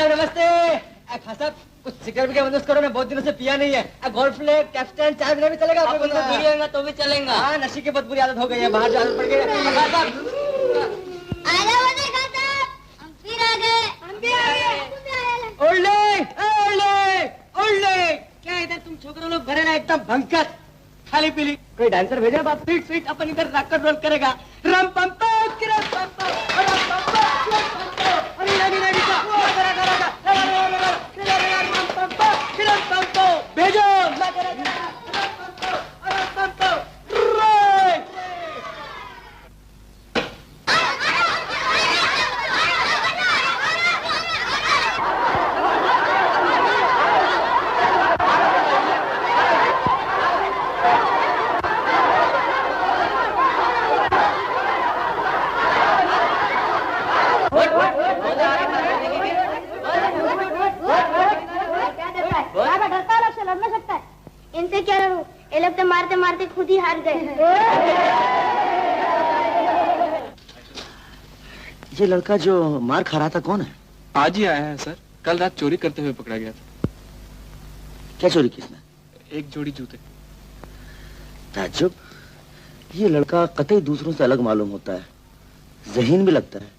नमस्ते। खान साहब कुछ सिगरेट का बंदोबस्त करो ना, बहुत दिनों से पिया नहीं है। गोल्ड फ्लेक, कैप्टन, चाय बिना भी चलेगा। आप उनको दूरी होगा तो भी चलेगा। हाँ, नशे की बहुत बुरी आदत हो गई है, बाहर जाना पड़ गया। क्या इधर तुम छोकरों लोग भरे ना एकदम भंकर खाली पीली। कोई डांसर भेजा बाप? स्वीट स्वीट अपन इधर रॉक एंड रोल करेगा। रम पम पम किरम पम पम रम पम पम अरे नहीं नहीं का किरम पम पम भेजो इनसे क्या लड़ूं? ये लोग तो मारते मारते खुद ही हार गए। ये लड़का जो मार खा रहा था कौन है? आज ही आया है सर, कल रात चोरी करते हुए पकड़ा गया था। क्या चोरी किसने? एक जोड़ी जूते। ताज्जुब, ये लड़का कतई दूसरों से अलग मालूम होता है, ज़हीन भी लगता है।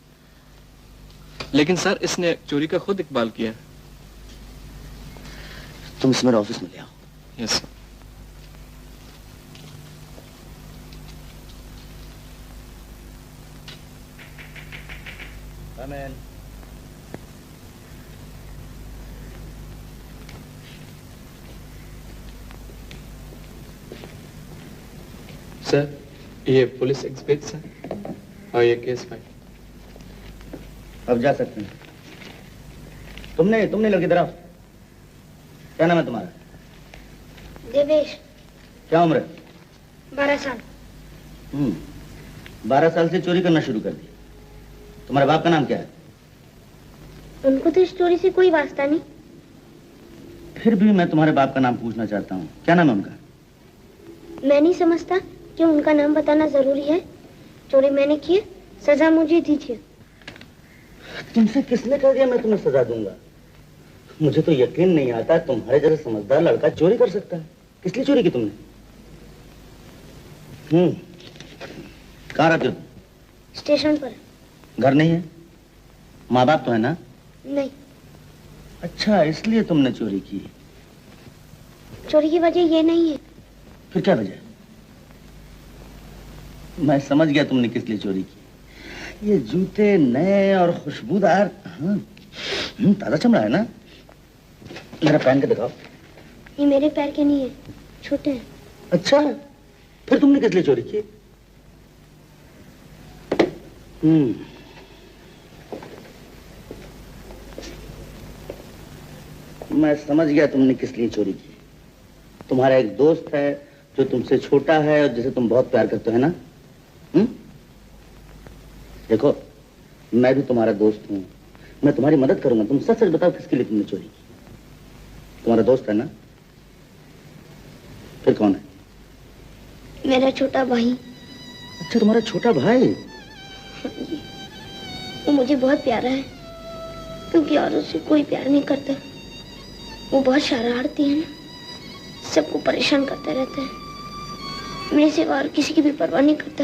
लेकिन सर इसने चोरी का खुद इकबाल किया। तुम इसे मेरे ऑफिस में ले आओ। Yes sir. Amen. सर ये पुलिस एग्जिबिट्स है और ये केस फाइल। अब जा सकते हैं। तुमने लड़की तरफ क्या नाम है तुम्हारा? देवेश। क्या उम्र है? 12 साल। 12 साल से चोरी करना शुरू कर दी। तुम्हारे बाप का नाम क्या है? उनको तो इस चोरी से कोई वास्ता नहीं। फिर भी मैं तुम्हारे बाप का नाम पूछना चाहता हूँ, क्या नाम है उनका? मैं नहीं समझता कि उनका नाम बताना जरूरी है। चोरी मैंने की है, सजा मुझे दीजिए। तुमसे किसने कह दिया मैं तुम्हें सजा दूंगा? मुझे तो यकीन नहीं आता तुम्हारे जैसा समझदार लड़का चोरी कर सकता है। किस लिए चोरी की तुमने? कहाँ रहते हो? स्टेशन पर। घर नहीं है? माँ बाप तो है ना? नहीं। अच्छा, इसलिए तुमने चोरी की। चोरी की वजह ये नहीं है। फिर क्या वजह? मैं समझ गया तुमने किस लिए चोरी की। ये जूते नए और खुशबूदार, ताजा चमड़ा है ना? मेरा पहन के दिखाओ। ये मेरे पैर के नहीं है, छोटे हैं। अच्छा, फिर तुमने किस लिए चोरी की? मैं समझ गया तुमने किस लिए चोरी की। तुम्हारा एक दोस्त है जो तुमसे छोटा है और जिसे तुम बहुत प्यार करते हो, है ना? देखो, मैं भी तुम्हारा दोस्त हूँ, मैं तुम्हारी मदद करूंगा। तुम सच सच बताओ किसके लिए तुमने चोरी की। तुम्हारा दोस्त है ना? फिर कौन है? मेरा छोटा भाई। अच्छा, तुम्हारा छोटा भाई? वो मुझे बहुत प्यारा है, क्योंकि औरों से कोई प्यार नहीं करता। वो बहुत शरारती है ना, सबको परेशान करते रहते हैं। मेरे सिवा और किसी की भी परवाह नहीं करता,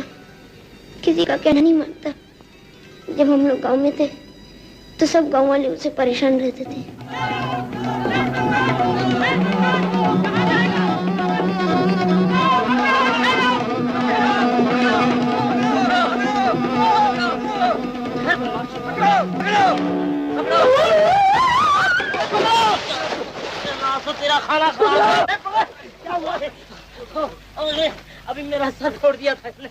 किसी का कहना नहीं मानता। जब हम लोग गांव में थे तो सब गांव वाले उससे परेशान रहते थे। तेरा खाना खा। क्या हुआ? अभी मेरा सर फोड़ दिया था इसने।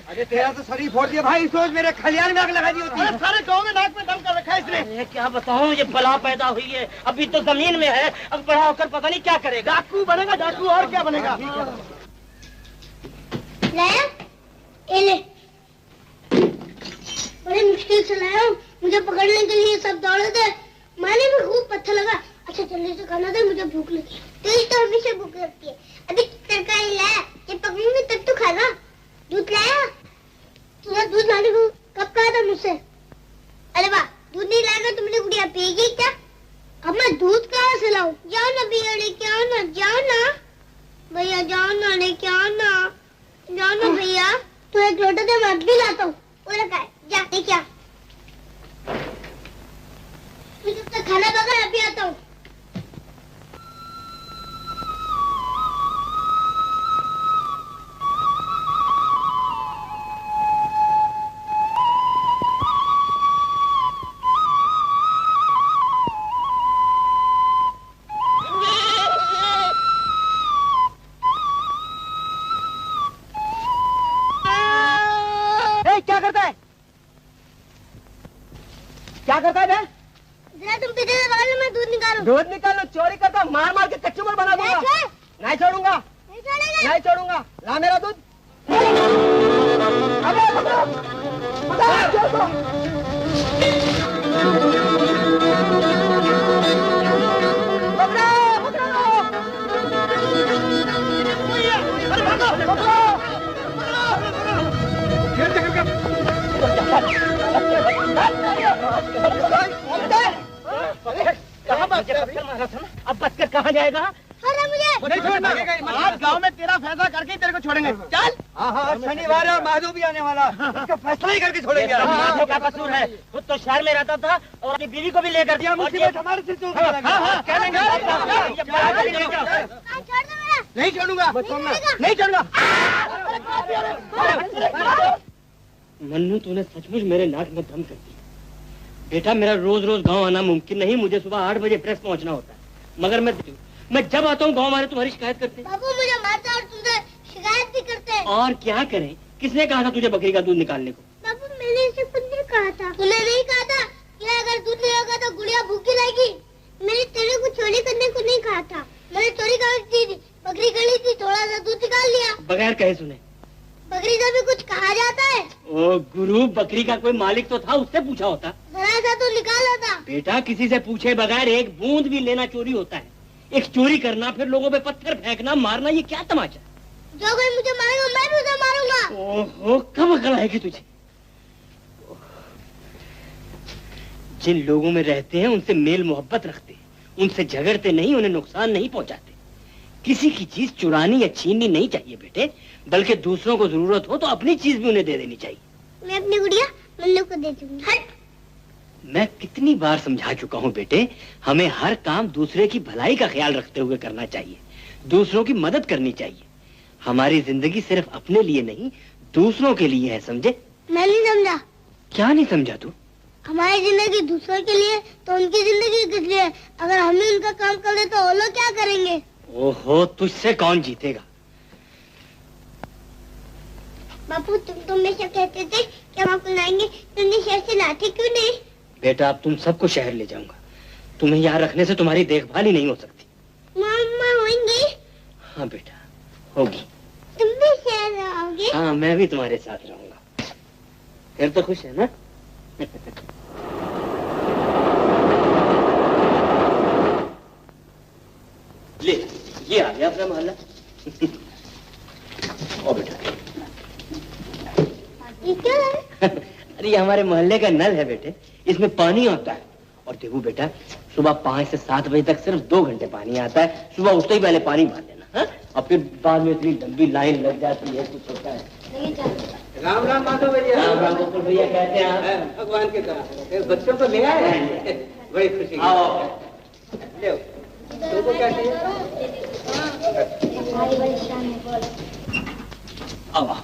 अरे तेरा तो सर ही फोड़ दिया भाई, सोच मेरे खलियान में आग लगा दी होती। अरे सारे गांव में नाक में दम कर रखा है इसने। अरे क्या बताऊं, ये बला पैदा हुई है, अभी तो जमीन में है, अब बड़ा होकर पता नहीं क्या करेगा। डाकू बनेगा, डाकू, और क्या बनेगा। लाया? ले। बड़े मुश्किल से लाया हूँ, मुझे पकड़ने के लिए सब दौड़े थे। मैंने भी खूब पत्थर लगा। अच्छा जल्दी से खाना दे, मुझे भूख लगी। तेज तो हमेशा भूख लगती है। अभी तरकारी लाया, जब पकड़ूंगी तब तो खाना। दूध लाया? तूने दूध लाने को कब कहा था मुझसे? अरे वाह, दूध नहीं लाएगा तो मुझे गुड़िया पिएगी क्या? भैया लेके आओ ना, जाओ ना भैया, जाओ ना, लेके आओ ना, जाओ ना भैया। तू एक लोटा दे, मैं भी लाता हूँ। वो रखा है, जा लेके आ। मुझे तो खाना पका, मैं भी आता हूँ। क्या करता है? क्या करता है? जरा तुम पीछे से पकड़ लो, मैं दूध निकालूं। दूध निकालो, चोरी करता, मार मार के कच्चूबर बना दूंगा। नहीं छोड़ूंगा, नहीं छोड़ेगा। नहीं छोड़ूंगा। ला मेरा दूध। अबे पकड़ो, पकड़ो, छोड़ो। पकड़ो, पकड़ो, पकड़ो। कहाँ मारा था? अब बचकर कहाँ जाएगा? मुझे नहीं छोड़ना। आज गांव में तेरा फैसला करके ही तेरे को छोड़ेंगे। चल। हाँ, शनिवार है और माधव भी आने वाला। इसका फैसला ही करके छोड़ेंगे। माधव का कसूर है, खुद तो शहर में रहता था और अपनी बीवी को भी लेकर दिया। मुसीबत हमारे सिर से उठा लगा। नहीं छोड़ूंगा, नहीं छोड़ूंगा। मन्नू, तूने सचमुच मेरे नाक में दम कर दिया। बेटा, मेरा रोज रोज गांव आना मुमकिन नहीं। मुझे सुबह 8 बजे प्रेस पहुंचना होता है, मगर मैं जब आता हूँ गांव वाले तुम्हारी शिकायत करते हैं। बाबू मुझे मारते और तुमसे शिकायत भी करते हैं। और क्या करें? किसने कहा था तुझे बकरी का दूध निकालने को? बाबू, मैंने इसे खुद नहीं कहा था। तूने नहीं कहा था कि अगर दूध नहीं होगा तो गुड़िया भूखी रहेगी? मैंने तेरे को चोरी करने को नहीं कहा था। मैंने चोरी कर दी थी, बकरी गली थी, थोड़ा सा दूध निकाल लिया। बगैर कहे सुने? बकरी से भी कुछ कहा जाता है? ओ गुरु, बकरी का कोई मालिक तो था, उससे पूछा होता। जरा सा तो निकाला था। बेटा, किसी से पूछे बगैर एक बूंद भी लेना चोरी होता है। एक चोरी करना, फिर लोगों पे पत्थर फेंकना, मारना, ये क्या तमाशा? जो कोई मुझे मारेगा मैं भी उसे मारूंगा। ओहो, कब अकल आएगी तुझे? जिन लोगों में रहते हैं उनसे मेल मोहब्बत रखते हैं, उनसे झगड़ते नहीं, उन्हें नुकसान नहीं पहुंचाते। किसी की चीज चुरानी या छीननी नहीं चाहिए बेटे, बल्कि दूसरों को जरूरत हो तो अपनी चीज भी उन्हें दे देनी चाहिए। मैं अपनी गुड़िया मन्नू को दे दूंगी। हट। मैं कितनी बार समझा चुका हूँ बेटे, हमें हर काम दूसरे की भलाई का ख्याल रखते हुए करना चाहिए, दूसरों की मदद करनी चाहिए। हमारी जिंदगी सिर्फ अपने लिए नहीं, दूसरों के लिए है, समझे? मैं नहीं समझा। क्या नहीं समझा तू? हमारी जिंदगी दूसरों के लिए तो उनकी जिंदगी किस लिए? अगर हम ही उनका काम कर ले तो वो लोग क्या करेंगे? ओहो, तुझसे कौन जीतेगा? बापू, तुम तो हमेशा कहते थे कि हम आपको लाएंगे, तुमने शहर से लाते क्यों नहीं? बेटा, अब तुम सबको शहर ले जाऊंगा। तुम्हें यहाँ रखने से तुम्हारी देखभाल ही नहीं हो सकती। मामा होंगी? हाँ बेटा, होगी। तुम भी शहर आओगे? हाँ, मैं भी तुम्हारे साथ रहूंगा। फिर तो खुश है ना? ले, ये आ गया अपना मोहल्ला। ओ बेटा, ये क्या है? अरे ये हमारे मोहल्ले का नल है बेटे, इसमें पानी आता है। और देखो बेटा, सुबह 5 से 7 बजे तक सिर्फ 2 घंटे पानी आता है। सुबह उठते ही पहले पानी भर लेना, हाँ? और फिर बाद में इतनी लंबी लाइन लग जाती है, कुछ होता है। राम राम माधव भैया। राम राम गोकुल भैया, कहते हैं आप? भगवान के तरह बच्चों को ले आए, बड़ी खुशी। आओ। तुमको क्या चाहिए? आओ।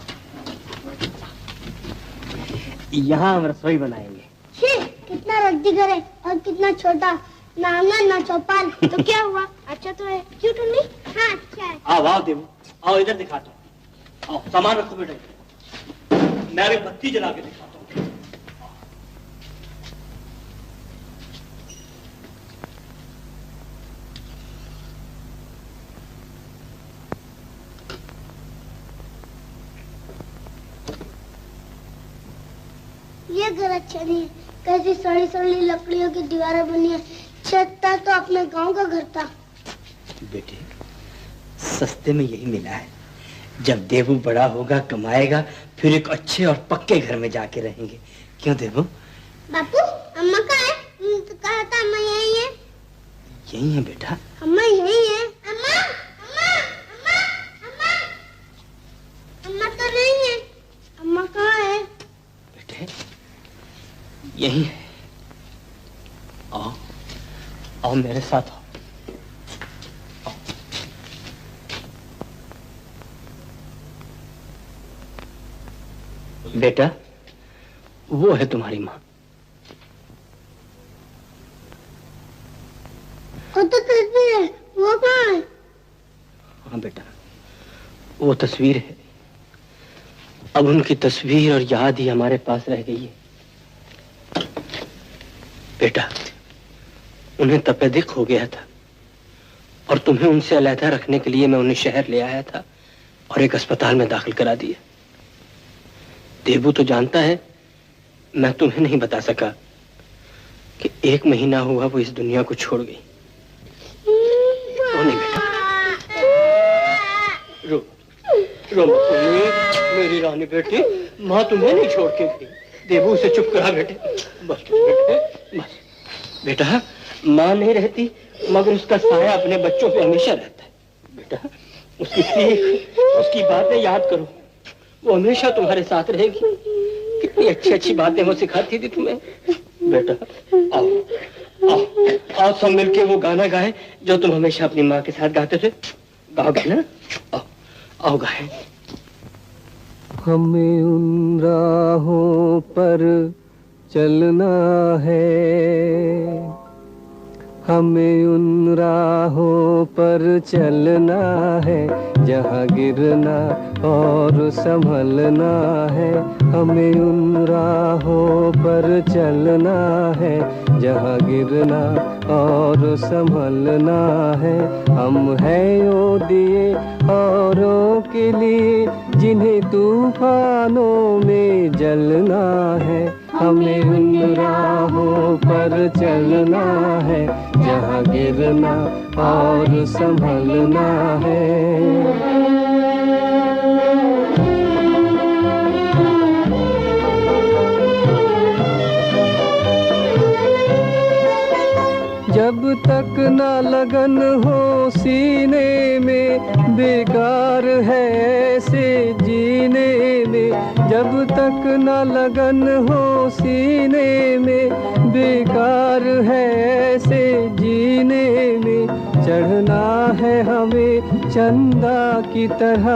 यहाँ हम रसोई बनाएंगे। कितना रद्दी घर है और कितना छोटा, ना आंगन ना चौपाल। तो क्या हुआ? अच्छा तो है, क्यों टुन्नी? हाँ अच्छा है। आओ आओ देवू, आओ इधर दिखाता हूँ। आओ, सामान रखो बेटा, मैं अभी बत्ती जला के दिखाता हूँ। ये घर अच्छा नहीं है, कैसी सड़ी सड़ी लकड़ियों की दीवारें बनी है। छत तो अपने गांव का घर था। बेटे, सस्ते में यही मिला है। जब देवू बड़ा होगा, कमाएगा, फिर एक अच्छे और पक्के घर में जाके रहेंगे। क्यों देवू? बापू, अम्मा कहाँ है? तो कहा था अम्मा यही है। यही है बेटा। अम्मा यही है। आओ मेरे साथ आओ। बेटा, वो है तुम्हारी माँ। वो तो तस्वीर है, वो कहाँ है? हाँ बेटा, वो तस्वीर है। अब उनकी तस्वीर और याद ही हमारे पास रह गई है। बेटा, उन्हें तपेदिक हो गया था और तुम्हें उनसे अलहदा रखने के लिए मैं उन्हें शहर ले आया था और एक अस्पताल में दाखिल करा दिया। देबू तो जानता है, मैं तुम्हें नहीं बता सका कि 1 महीना हुआ वो इस दुनिया को छोड़ गई। रो नहीं बेटा, रो रो मेरी रानी बेटी, माँ तुम्हें नहीं छोड़ के गई। देबू से चुप करा बेटे, बस बेटे बस। बेटा, माँ नहीं रहती मगर उसका साया अपने बच्चों पे हमेशा रहता है। बेटा, उसकी सीख, उसकी बातें याद करो, वो हमेशा तुम्हारे साथ रहेगी। कितनी अच्छी अच्छी बातें वो सिखाती थी तुम्हें। बेटा, आओ आओ आओ, सब मिलके वो गाना गाए जो तुम हमेशा अपनी माँ के साथ गाते थे। गाओगे ना? आओ आओ गाए। हमें उन राहों पर चलना है, हमें उन राहों पर चलना है, जहाँ गिरना और संभलना है। हमें उन राहों पर चलना है, जहाँ गिरना और संभलना है। हम हैं वो दिए औरों के लिए, जिन्हें तूफानों में जलना है। हमें उन राहों पर चलना है, जहाँ गिरना और संभलना है। जब तक न लगन हो सीने में, बेकार है ऐसे जीने में। जब तक न लगन हो सीने में, बेकार है ऐसे जीने में। चढ़ना है हमें चंदा की तरह,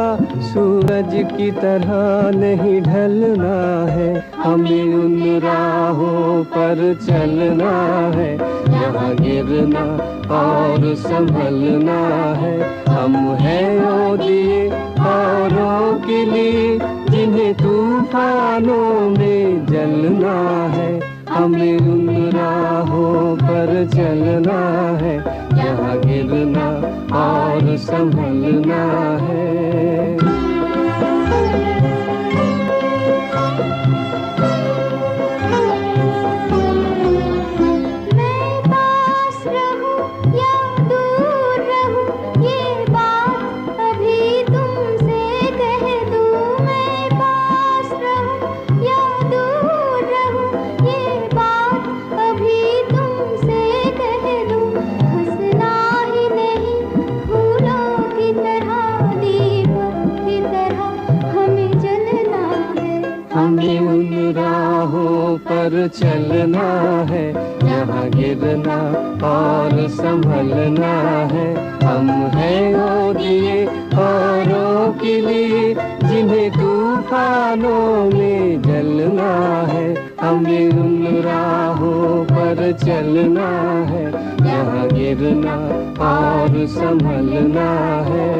सूरज की तरह नहीं ढलना है। हमें उन राहों पर चलना है, जहाँ गिरना और संभलना है। हम हैं वो दिए औरों के लिए, जिन्हें तूफानों में जलना है। हमें उन राहों पर चलना है, जहाँ गिरना और संभलना है। पर चलना है, जहाँ गिरना और संभलना है। हम हैं वो दिए औरों के लिए, जिन्हें तूफानों में जलना है। हमें उन राहों पर चलना है, जहाँ गिरना और संभलना है।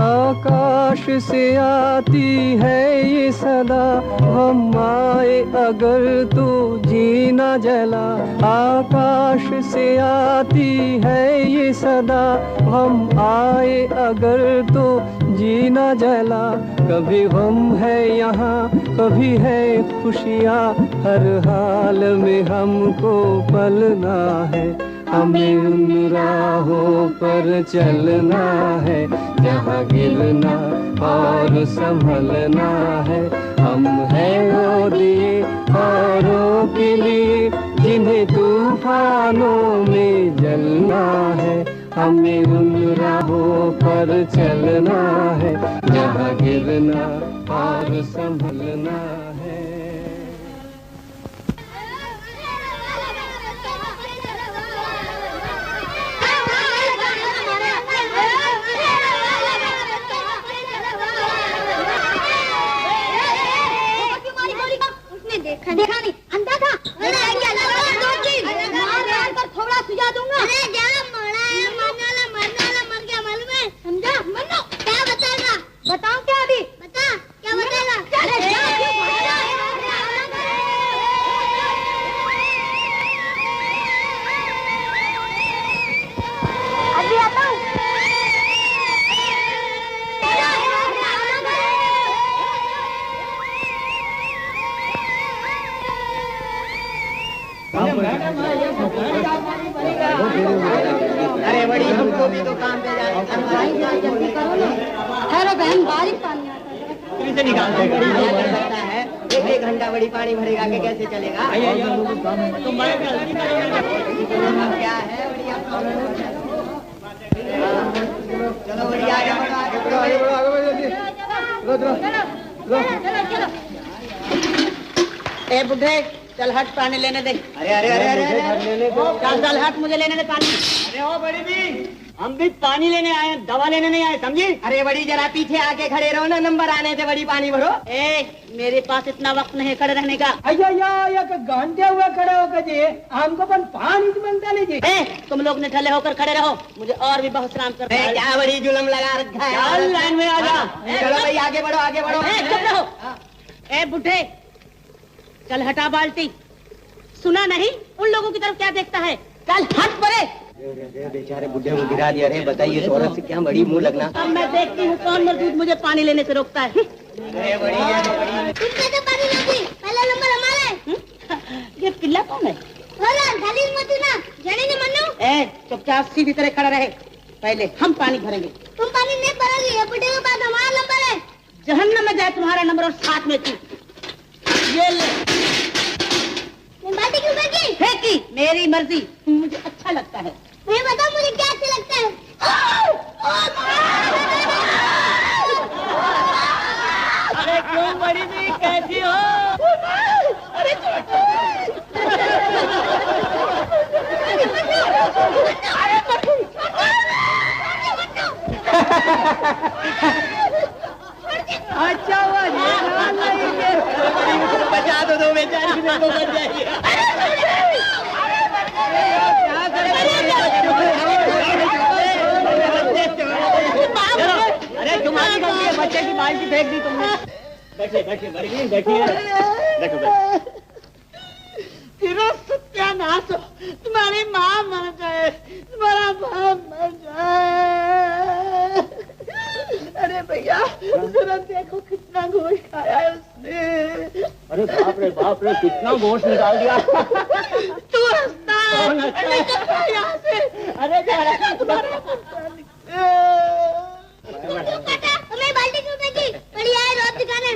आकाश से आती है ये सदा, हम आए अगर तो जीना जला। आकाश से आती है ये सदा, हम आए अगर तो जीना जला। कभी हम है यहाँ, कभी है खुशियाँ, हर हाल में हमको पलना है। हमें उन राहों पर चलना है, जहाँ गिरना और संभलना है। हम हैं वो दिए औरों के लिए, जिन्हें तूफानों में जलना है। हमें उन राहों पर चलना है जहाँ गिरना और संभलना है। देखा नहीं, अंधा था। थोड़ा सुझा दूंगा। अरे जा मरा है, मरने वाला मर गया मालूम है, समझा? मन्नो क्या बताएगा? बताऊं क्या अभी? बता क्या बताएगा? अरे जा अभी आता हूँ। अरे बड़ी हमको भी तो काम पे जाना है। हेलो बहन, बारिश पानी आता है। से निकालते है। एक घंटा बड़ी पानी भरेगा के कैसे चलेगा? क्या है चलो बढ़िया, आगे बढ़ो। ए बुढ़े चल हट, पानी लेने दे। अरे अरे अरे अरे चल हट, मुझे लेने दे पानी। अरे ओ बड़ी भी, हम भी पानी लेने आए, दवा लेने नहीं आए, समझी? अरे बड़ी जरा पीछे आके खड़े रहो ना, नंबर आने से बड़ी पानी भरो। मेरे पास इतना वक्त नहीं खड़े रहने का। अय्या घंटे हुए खड़े होकर जी हमको पानी बनता लीजिए। तुम लोग ने ठले होकर खड़े रहो, मुझे और भी बहुत श्राम कर। क्या बड़ी जुलम लगा रखा है। लाइन में आ जा। चलो भाई आगे बढ़ो, आगे बढ़ो। चुप रहो। बुढ़े चल हटा बाल्टी। सुना नहीं उन लोगों की तरफ क्या देखता है? चल हट परे। बेचारे बुढ़े को गिरा दिया। अरे बताइए इस औरत से क्या बड़ी मुंह लगना। अब मैं देखती हूँ कौन मजदूर मुझे पानी लेने से रोकता है। तुमने तो पानी ला दी, पहला नंबर हमारा है। ये पिल्ला कौन है? दलील मत ना, जाने न मन्नू। चुपचाप सीधी तरह खड़ा रहे, पहले हम पानी भरेंगे। तुम पानी नहीं भरोगे, बुढ़े के पास हमारा नंबर है। जहन्नम में जाए तुम्हारा नंबर और साथ में तू। ये ले। बाल्टी क्यों फेंकी? फेंकी मेरी मर्जी, मुझे अच्छा लगता है। मैं बताऊं मुझे क्या अच्छा लगता है? अरे क्यों बड़ी भी कैसी हो? अरे अच्छा हुआ बचा दो बेचारी को बच जाइए। अरे तुम्हारी बच्चे की बाल्टी फेंक दी तुमने। बैठिए बैठिए बैठिए बैठिए बैठो। सत्यानाश हो, तुम्हारी माँ मर जाए, तुम्हारा बाप मर जाए। अरे भैया जरा देखो कितना गोश्त खाया है उसने। अरे बाप रे कितना गोश्त निकाल दिया। तू हंसता है यहाँ से। अरे तुम्हें बाल्टी क्यों फेंकी? बढ़िया है रोज दिखाने।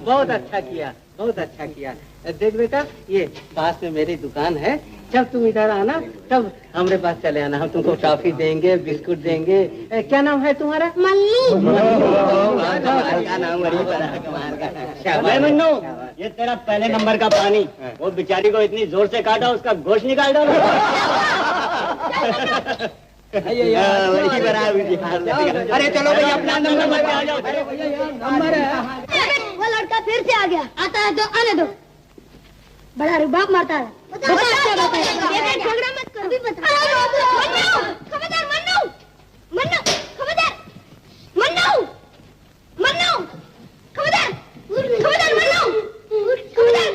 बहुत अच्छा किया, बहुत अच्छा किया। देख बेटा ये पास में मेरी दुकान है, जब तुम इधर आना तब हमारे पास चले आना, हम तुमको टॉफी देंगे, बिस्कुट देंगे। क्या नाम है तुम्हारा? मन्नू। मन्नू ये तेरा पहले नंबर का पानी, वो बेचारी को इतनी जोर से काटा उसका गोश्त निकाल डालो। अरे चलो भाई अपना नंबर आ जाओ। नंबर है। वो लड़का फिर से आ गया, आता है तो आने दो। बड़ा रुबाब मारता है। झगड़ा मत करो। अभी बता। खबरदार मन्नू, मन्नू खबरदार, मन्नू मन्नू खबरदार, खबरदार मन्नू, खबरदार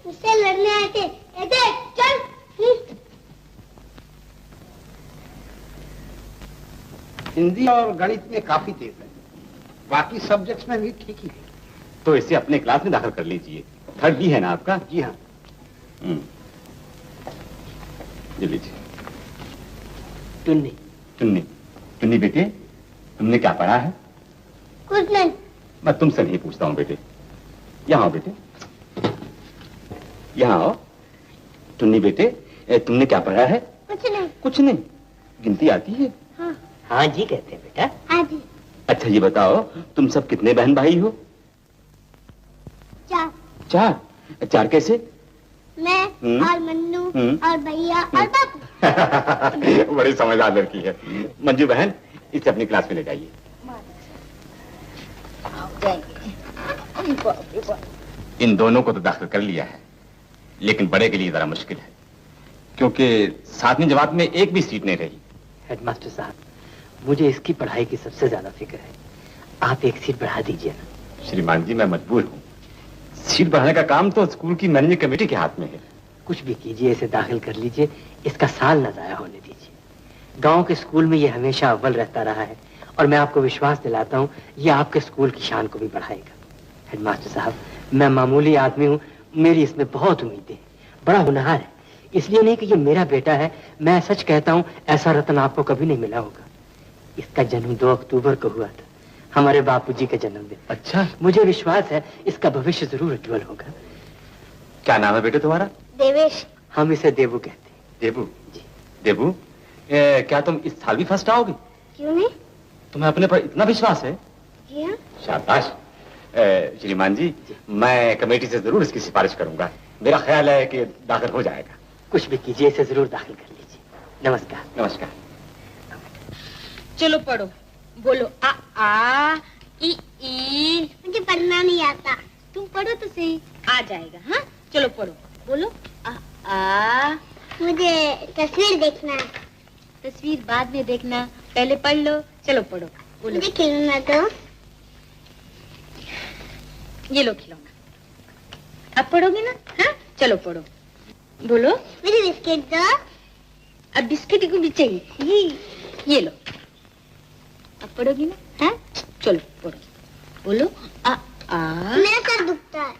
उससे लड़ने आए थे। चल हिंदी और गणित में काफी तेज है, बाकी सब्जेक्ट्स में भी ठीक ही है। तो इसे अपने क्लास में दाखिल कर लीजिए। थर्ड भी है ना आपका? जी हाँ। ये लीजिए। टुन्नी टुन्नी, टुन्नी बेटे तुमने क्या पढ़ा है? कुछ नहीं। मैं तुमसे नहीं पूछता हूँ बेटे। यहाँ आओ बेटे, यहाँ आओ। टुन्नी बेटे, तुमने क्या पढ़ा है? कुछ नहीं। कुछ नहीं? गिनती आती है? हाँ। हाँ जी कहते हैं बेटा। हाँ जी। अच्छा ये बताओ, तुम सब कितने बहन भाई हो? 4। 4? 4 कैसे? मैं और मन्नू और भैया और बापू। बड़ी समझदार लड़की है। मंजू बहन, इसे अपनी क्लास में ले जाइए। इन दोनों को तो दाखिल कर लिया है, लेकिन बड़े के लिए जरा मुश्किल है, क्योंकि 7वीं जमात में एक भी सीट नहीं रही। हेडमास्टर साहब, मुझे इसकी पढ़ाई की सबसे ज्यादा फिक्र है। आप एक सीट बढ़ा दीजिए ना। श्रीमान जी, मैं मजबूर हूँ। सीट बढ़ाने का काम तो स्कूल की मैनेजिंग कमेटी के हाथ में है। कुछ भी कीजिए, इसे दाखिल कर लीजिए, इसका साल न जाया होने दीजिए। गांव के स्कूल में ये हमेशा अव्वल रहता रहा है और मैं आपको विश्वास दिलाता हूँ ये आपके स्कूल की शान को भी बढ़ाएगा। हेडमास्टर साहब, मैं मामूली आदमी हूँ, मेरी इसमें बहुत उम्मीदें हैं। बड़ा होनहार है, इसलिए नहीं कि ये मेरा बेटा है, मैं सच कहता हूँ ऐसा रत्न आपको कभी नहीं मिला होगा। इसका जन्म 2 अक्टूबर को हुआ था, हमारे बापूजी का जन्मदिन। अच्छा, मुझे विश्वास है इसका भविष्य जरूर उज्जवल होगा। क्या नाम है बेटे तुम्हारा? देवेश। हम इसे देवू कहते हैं। देवू जी। देवू, क्या तुम इस साल भी फर्स्ट आओगे? क्यों नहीं? तुम्हें अपने पर इतना विश्वास है? जी हाँ। शाबाश। श्रीमान जी, मैं कमेटी से जरूर इसकी सिफारिश करूंगा। मेरा ख्याल है कि दाखिल हो जाएगा। कुछ भी कीजिए, इसे जरूर दाखिल कर लीजिए। नमस्कार। नमस्कार। चलो पढ़ो, बोलो आ आ ई ई। मुझे पढ़ना नहीं आता। तुम पढ़ो तो सही, आ जाएगा। हाँ चलो पढ़ो, बोलो आ आ। मुझे तस्वीर देखना है। तस्वीर बाद में देखना, पहले पढ़ लो। चलो पढ़ो, बोलो। मुझे खिलौना दो। ये लो खिलौना। अब पढ़ोगे ना? हाँ चलो पढ़ो, बोलो। मुझे बिस्किट दो। अब बिस्किट को भी चाहिए, ये लो। अब पढ़ोगी ना? हाँ चलो पढ़ो, बोलो आ आ। मेरा सर दुखता है।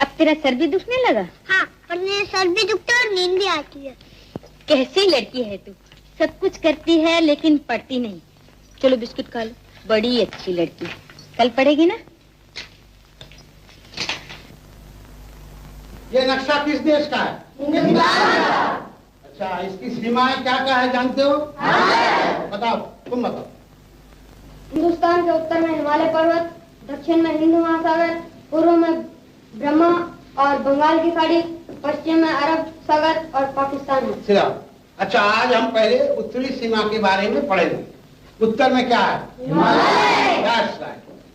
अब तेरा सर भी दुखने लगा? हाँ, पर मेरा सर भी दुखता है और नींद भी आती है। कैसी लड़की है तू, सब कुछ करती है लेकिन पढ़ती नहीं। चलो बिस्किट खा लो, बड़ी अच्छी लड़की। कल पढ़ेगी ना? ये नक्शा किस देश का है? अच्छा, इसकी सीमाएं क्या क्या है जानते हो? बताओ, तुम बताओ। हिंदुस्तान के उत्तर में हिमालय पर्वत, दक्षिण में हिंद महासागर, पूर्व में ब्रह्मा और बंगाल की खाड़ी, पश्चिम में अरब सागर और पाकिस्तान है। सिरा। अच्छा, आज हम पहले उत्तरी सीमा के बारे में पढ़ेंगे। उत्तर में क्या है? हिमालय।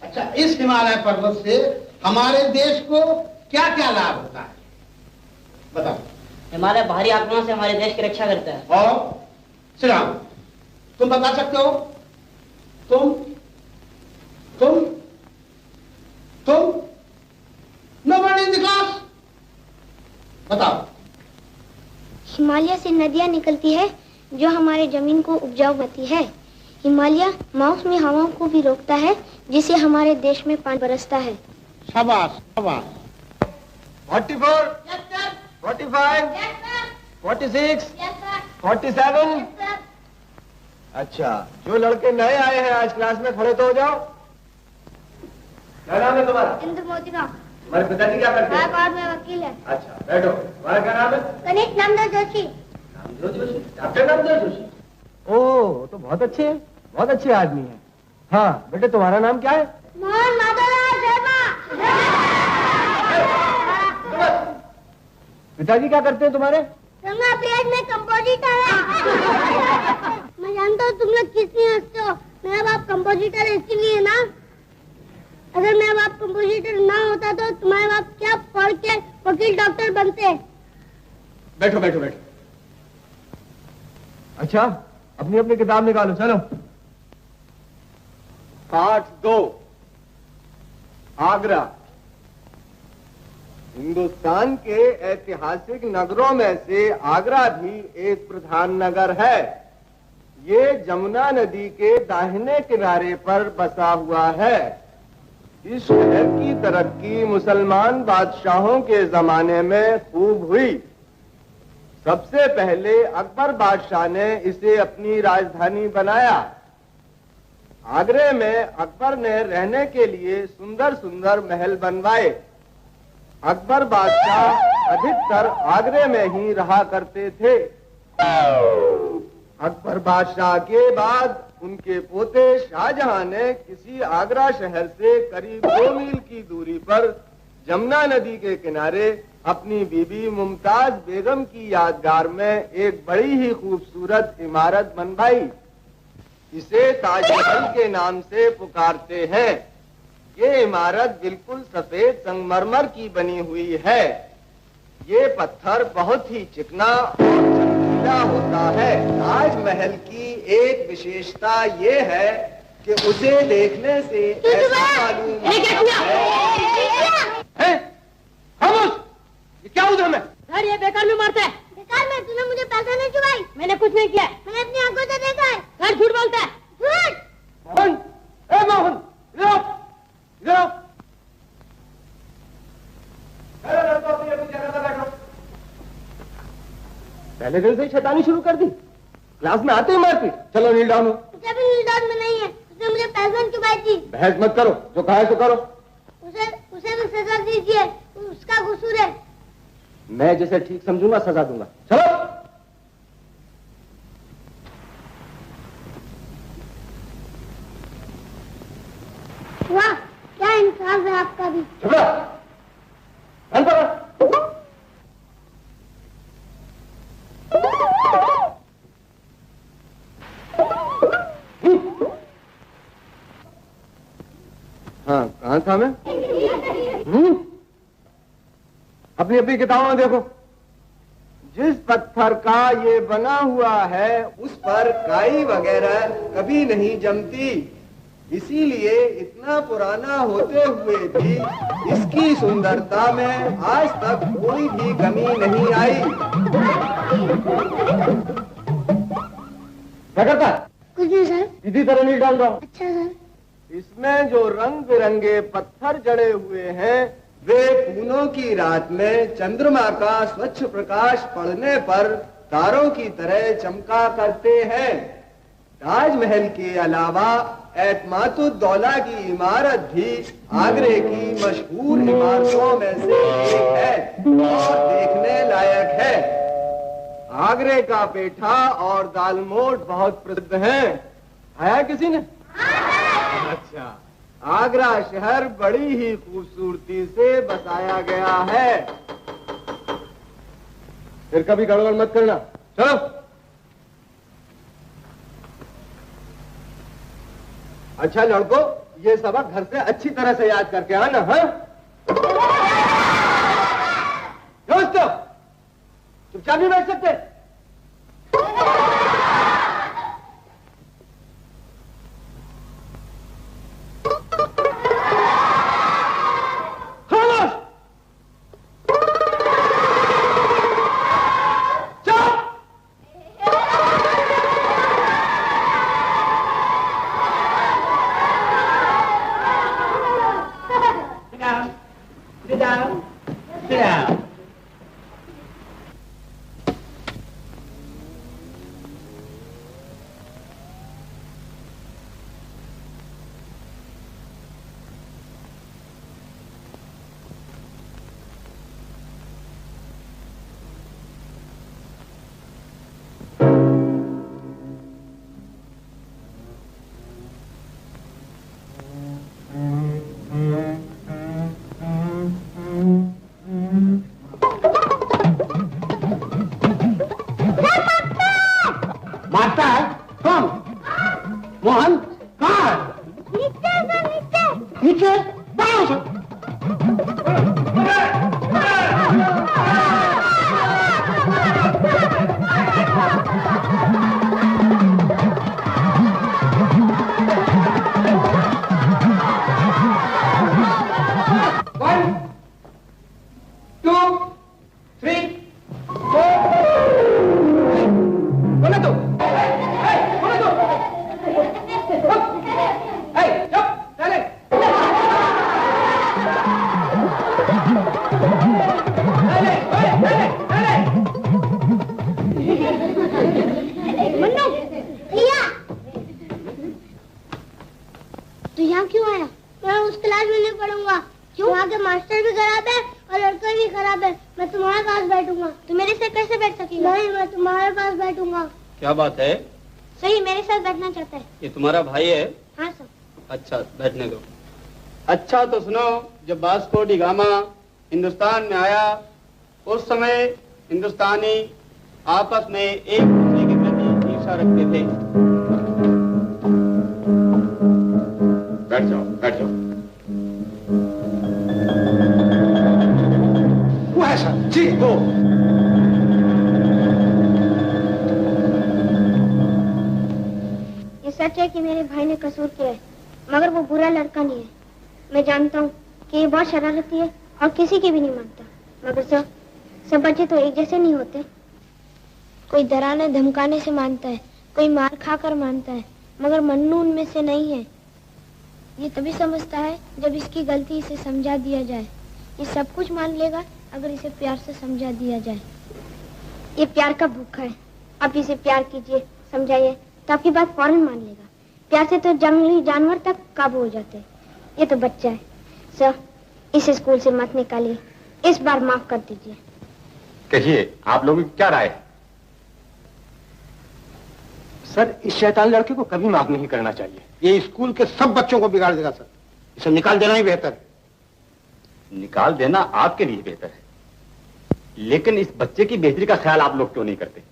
अच्छा, इस हिमालय पर्वत से हमारे देश को क्या क्या लाभ होता है बताओ। हिमालय बाहरी आक्रमण से हमारे देश की रक्षा करता है। और श्रीराम, तुम बता सकते हो? तुम नोबडी इन द क्लास, बताओ। हिमालय से नदियां निकलती है जो हमारे जमीन को उपजाऊ बनाती है। हिमालय मौसमी हवाओं को भी रोकता है जिससे हमारे देश में पानी बरसता है। शाबाश शाबाश। 44, 45, 46, 47। अच्छा, जो लड़के नए आए हैं आज क्लास में, खड़े तो हो जाओ। क्या नाम है तुम्हारा? इंद्र मोतीराम। हमारे पिताजी क्या करते हैं? हाईकोर्ट में वकील है। अच्छा, बैठो। तुम्हारा क्या नाम है? गणेश नंदन जोशी। नामदेव जोशी। डॉक्टर नामदेव जोशी। ओह, तो बहुत अच्छे, बहुत अच्छे आदमी हैं। हाँ बेटे, तुम्हारा नाम क्या है? मोहन माधवराव शर्मा। पिताजी क्या करते हैं तुम्हारे? रंगा पीएच में कंपोजिटर है। मैं जानता हूँ तुम लोग किस लिए हंसते हो। मेरा बाप कंपोजिटर है इसीलिए ना। अगर मेरा बाप कंपोजिटर ना होता तो तुम्हारे बाप क्या पढ़ के वकील डॉक्टर बनते। बैठो बैठो बैठो। अच्छा, अपनी अपनी किताब निकालो, चलो। पाठ 2, आगरा। हिंदुस्तान के ऐतिहासिक नगरों में से आगरा भी एक प्रधान नगर है। ये जमुना नदी के दाहिने किनारे पर बसा हुआ है। इस शहर की तरक्की मुसलमान बादशाहों के जमाने में खूब हुई। सबसे पहले अकबर बादशाह ने इसे अपनी राजधानी बनाया। आगरे में अकबर ने रहने के लिए सुंदर सुंदर महल बनवाए। अकबर बादशाह अधिकतर आगरे में ही रहा करते थे। अकबर बादशाह के बाद उनके पोते शाहजहां ने किसी आगरा शहर से करीब 2 मील की दूरी पर जमुना नदी के किनारे अपनी बीबी मुमताज बेगम की यादगार में एक बड़ी ही खूबसूरत इमारत बनवाई। इसे ताजमहल के नाम से पुकारते हैं। ये इमारत बिल्कुल सफेद संगमरमर की बनी हुई है। ये पत्थर बहुत ही चिकना और चमकीला होता है। ताजमहल की एक विशेषता ये है कि उसे देखने से ऐसा मालूम है। खामोश! ये क्या उधर में? सर ये बेकार में मारता है। बेकार में? तूने मुझे पैसा नहीं चुराई। मैंने कुछ नहीं किया। मैंने अपनी आंखों से देखा है। सर झूठ बोलता है। झूठ! मोहन! ए मोहन! इधर आओ! इधर आओ! पहले दिन से ही शैतानी शुरू कर दी। क्लास में आते ही मारपीट। चलो नील डाउन हो। मुझे भी नील डाउन में नहीं है। उसने मुझे पैसा चुराई थी। बहस मत करो, जो कहा है तो करो। उसे भी सजा दीजिए, उसका कसूर है। मैं जिसे ठीक समझूंगा सजा दूंगा। चलो। वाह, क्या इंसाफ है आपका भी। झगड़ा हाँ, कहाँ था मैं? अपनी अपनी किताबों में देखो। जिस पत्थर का ये बना हुआ है उस पर काई वगैरह कभी नहीं जमती, इसीलिए इतना पुराना होते हुए भी इसकी सुंदरता में आज तक कोई भी कमी नहीं आई। क्या करता है? कुछ नहीं सर। सीधी तरह नहीं डाल रहा हूं। अच्छा सर। इसमें जो रंग बिरंगे पत्थर जड़े हुए हैं वे पूनों की रात में चंद्रमा का स्वच्छ प्रकाश पड़ने पर तारों की तरह चमका करते हैं। ताजमहल के अलावा एतमातुद्दौला की इमारत भी आगरे की मशहूर इमारतों में से एक है और देखने लायक है। आगरे का पेठा और दालमोट बहुत प्रसिद्ध हैं। आया किसी ने? अच्छा, आगरा शहर बड़ी ही खूबसूरती से बसाया गया है। फिर कभी गड़बड़ मत करना। चलो। अच्छा लड़को, ये सबक घर से अच्छी तरह से याद करके आना। हाँ, दोस्तों चुपचाप नहीं बैठ सकते। पास बैठूंगा। तू मेरे साथ कैसे बैठ सकेगा? नहीं, मैं तुम्हारे पास बैठूंगा। क्या बात है? सही मेरे साथ बैठना चाहता है। ये तुम्हारा भाई है? हाँ सर। अच्छा, बैठने दो। अच्छा तो सुनो, जब वास्को डी गामा हिंदुस्तान में आया उस समय हिंदुस्तानी आपस में एक दूसरे के प्रति ईर्ष्या रखते थे। बैठ जाओ, बैठ जाओ। वो ऐसा जी वो ये सच है कि मेरे भाई ने कसूर किया है, मगर वो बुरा लड़का नहीं है। मैं जानता हूँ कि ये बहुत शरारती है और किसी की भी नहीं मानता, मगर सब बच्चे तो एक जैसे नहीं होते। कोई डराने धमकाने से मानता है, कोई मार खाकर मानता है, मगर मन्नू उनमें से नहीं है। ये तभी समझता है जब इसकी गलती इसे समझा दिया जाए। ये सब कुछ मान लेगा अगर इसे प्यार से समझा दिया जाए। ये प्यार का भूखा है, आप इसे प्यार कीजिए, समझाइए तो आपकी बात फौरन मान लेगा। प्यार से तो जंगली जानवर तक काबू हो जाते हैं। ये तो बच्चा है। सर, इसे स्कूल से मत निकालिए, इस बार माफ कर दीजिए। कहिए, आप लोगों की क्या राय है? सर, इस शैतान लड़के को कभी माफ नहीं करना चाहिए। ये स्कूल के सब बच्चों को बिगाड़ देगा सर। इसे निकाल देना ही बेहतर है। निकाल देना आपके लिए बेहतर है, लेकिन इस बच्चे की बेहतरी का ख्याल आप लोग क्यों नहीं करते?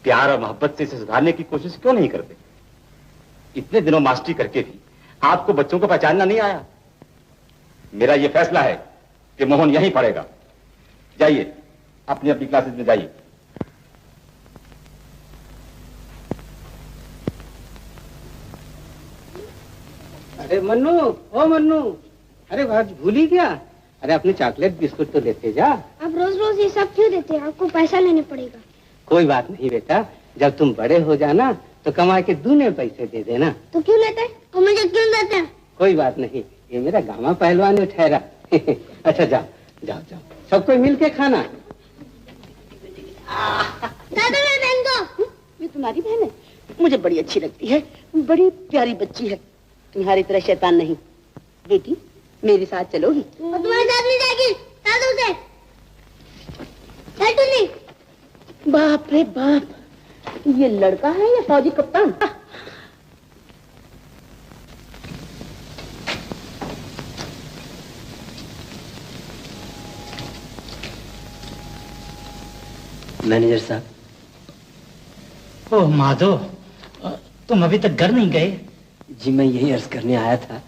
प्यार और मोहब्बत से इसे सुधारने की कोशिश क्यों नहीं करते? इतने दिनों मास्टरी करके भी आपको बच्चों को पहचानना नहीं आया। मेरा यह फैसला है कि मोहन यहीं पढ़ेगा। जाइए, अपनी अपनी क्लासेस में जाइए। अरे मन्नू, ओ मन्नू, अरे आज भूल ही गया। अरे अपने चॉकलेट बिस्कुट तो लेते जा। आप रोज रोज ये सब क्यों देते हैं? आपको पैसा लेने पड़ेगा। कोई बात नहीं बेटा, जब तुम बड़े हो जाना तो कमा के दूने पैसे दे देना। तो क्यों लेते हैं? और मुझे क्यों देते हैं? कोई बात नहीं, ये मेरा गामा पहलवान है ठहरा। अच्छा जाओ जाओ जाओ, सबको मिल के खाना। दादा मेरी बहन को। ये तुम्हारी बहन है? मुझे बड़ी अच्छी लगती है, बड़ी प्यारी बच्ची है, तुम्हारी तरह शैतान नहीं। बेटी, मेरे साथ चलोगी? और तुम्हारे साथ नहीं जाएगी। दादू से नहीं। बाप रे बाप, ये लड़का है या फौजी कप्तान? मैनेजर साहब। ओह माधव, तुम अभी तक घर नहीं गए? जी मैं यही अर्ज करने आया था,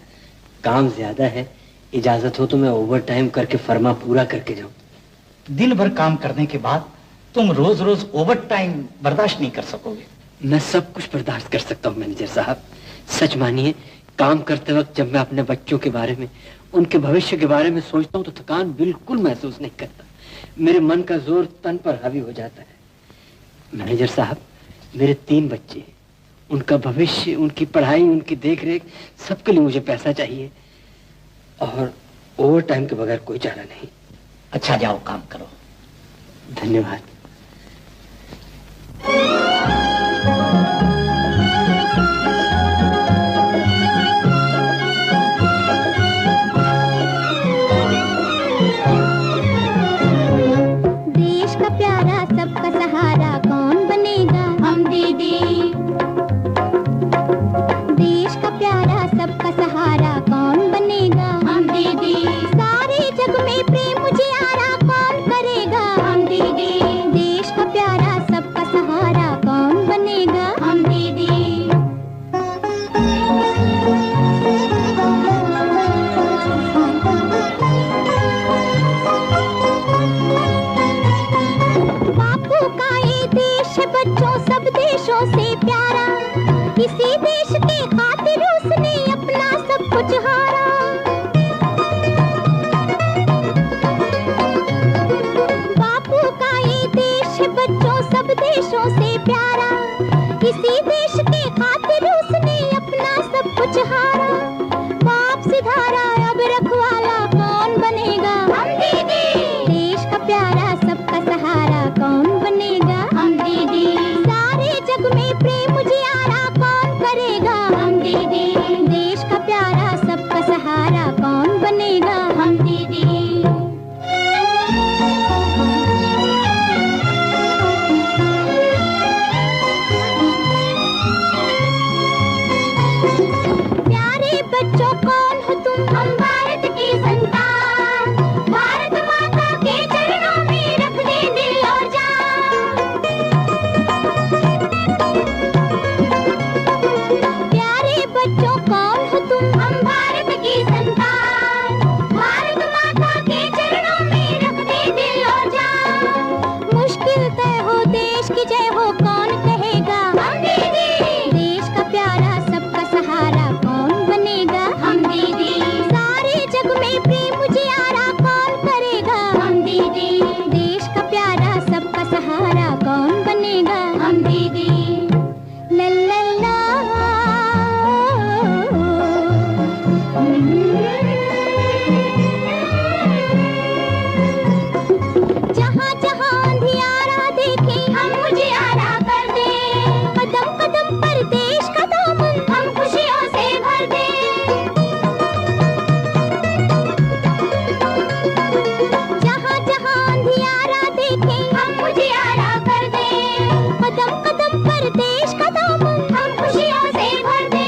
काम ज्यादा है, इजाजत हो तो मैं ओवर टाइम करके फर्मा पूरा करके जाऊं। दिन भर काम करने के बाद तुम रोज रोज ओवर टाइम बर्दाश्त नहीं कर सकोगे। मैं सब कुछ बर्दाश्त कर सकता हूँ मैनेजर साहब। सच मानिए, काम करते वक्त जब मैं अपने बच्चों के बारे में, उनके भविष्य के बारे में सोचता हूँ तो थकान बिल्कुल महसूस नहीं करता। मेरे मन का जोर तन पर हावी हो जाता है। मैनेजर साहब, मेरे 3 बच्चे, उनका भविष्य, उनकी पढ़ाई, उनकी देखरेख, सबके लिए मुझे पैसा चाहिए और ओवर टाइम के बगैर कोई चारा नहीं। अच्छा जाओ, काम करो। धन्यवाद। देश का प्यारा सबका सहारा कौन बनेगा? हम दीदी। देश का प्यारा सबका सहारा कौन बनेगा? हम दीदी। सारे जग में प्रेम उजियारा कौन करेगा? हम दीदी। देश का प्यारा सबका सहारा कौन बनेगा? हम दीदी। बापू का ये देश है बच्चों सब देशों से प्यारा, किसी देश के खातिर उसने अपना सब कुछ हारा। बापू का ये देश है बच्चों सब देशों से प्यारा, किसी देश के खातिर उसने अपना सब कुछ हारा। बाप सिधारा अब रखवाला कौन बनेगा? हम दीदी। देश का प्यारा सबका सहारा कौन बनेगा? हम दीदी। सारे जग में प्रेम उजियारा कौन करेगा? हम दीदी। देश का प्यारा सबका सहारा कौन बनेगा? हम दीदी। की जय हो कौन कहेगा? हम दीदी। देश का प्यारा सबका सहारा कौन बनेगा? हम दीदी। सारे जग में प्रेम उजियारा कौन करेगा? हम दीदी। देश का प्यारा सबका सहारा कौन बनेगा? हम दीदी। लल्ला जहाँ जहाँ अंधियारा देखे हम उजियारा कर दे, कदम कदम पर देश का दामन हम खुशियों से भर दे। जहाँ जहाँ अंधियारा देखे हम उजियारा कर दे, कदम कदम पर देश का दामन हम खुशियों से भर दे।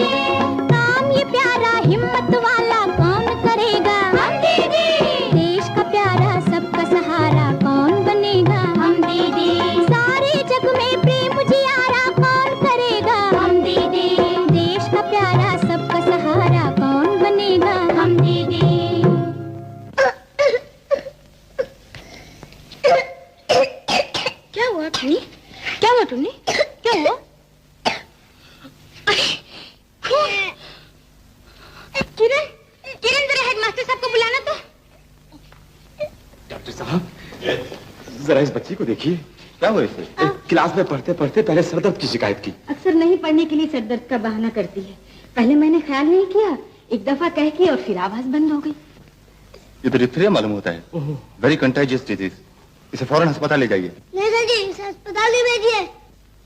काम ये प्यारा हिम्मत वाला कौन करेगा? हम दीदी। देश का प्यारा सबका सहारा कौन बनेगा? हम दीदी। सारे जग में प्रेम उजियारा कौन करेगा? हम दीदी। देश का प्यारा सबका सहारा कौन बनेगा? हम दीदी। क्या हुआ टुन्नी? क्या हुआ टुन्नी? क्या हुआ? किरण, किरण जरा हेडमास्टर साहब को बुलाना तो। डॉक्टर साहब, जरा इस बच्ची को देखिए, क्या हुआ इसे? क्लास में पढ़ते पढ़ते पहले सर दर्द की शिकायत की। अक्सर नहीं पढ़ने के लिए सर दर्द का बहाना करती है। पहले मैंने ख्याल नहीं किया, एक दफा कह के और फिर आवाज बंद हो गई। ये तो डिप्थीरिया मालूम होता है, वेरी कंटाजियस डिजीज। इसे फौरन अस्पताल ले जाइए। नहीं सर जी, इसे अस्पताल ही भेजिए।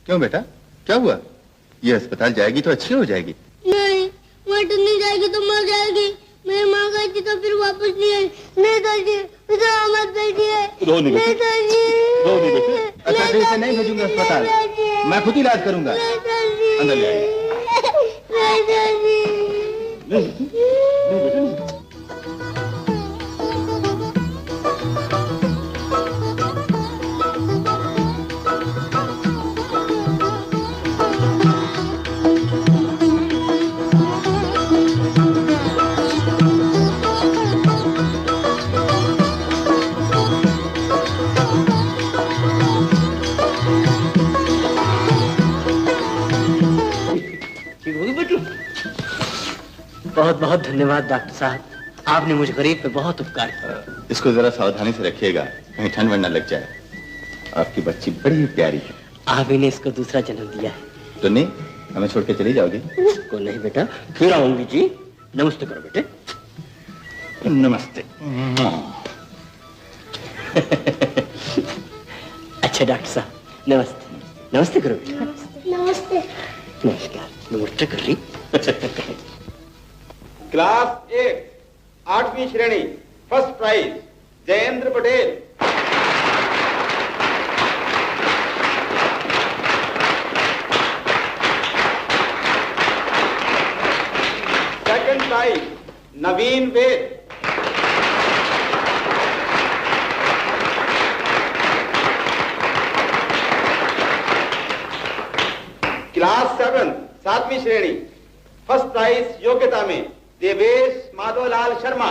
क्यों बेटा, क्या हुआ? ये अस्पताल जाएगी तो अच्छी हो जाएगी। नहीं, वहाँ टुन्नी जाएगी तो मर जाएगी। मेरी माँ गई थी तो फिर वापस नहीं आई। नहीं सर जी, इसे मत भेजिए। नहीं सर जी। अच्छा तो इसे नहीं भेजूंगा अस्पताल, मैं खुद इलाज करूंगा। अंदर ले आइए। बहुत बहुत धन्यवाद डॉक्टर साहब, आपने मुझे गरीब पे बहुत उपकार किया। इसको जरा सावधानी से रखिएगा, कहीं ठंड वंड न लग जाए। आपकी बच्ची बड़ी प्यारी है। आप ही ने इसको दूसरा जन्म दिया है। तो नहीं, हमें छोड़ के चली जाओगी? को नहीं बेटा, फिर आऊंगी जी। नमस्ते करो बेटे। नमस्ते। अच्छा डॉक्टर साहब, नमस्ते। नमस्ते करो बेटा। नमस्ते। नमस्कार। नमस्ते कर रही। क्लास 1 8वीं श्रेणी, first prize Jayendra Patel. Second prize Naveen Ved. Class 7 7वीं श्रेणी, फर्स्ट प्राइज योग्यता में देवेश माधवलाल शर्मा।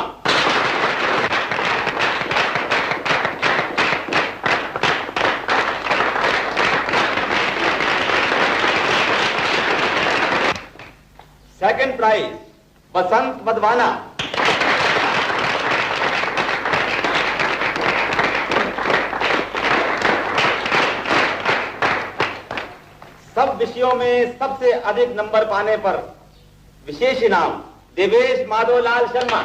Second prize Basant Madhwana. सब विषयों में सबसे अधिक नंबर पाने पर विशेष इनाम देवेश माधवलाल शर्मा।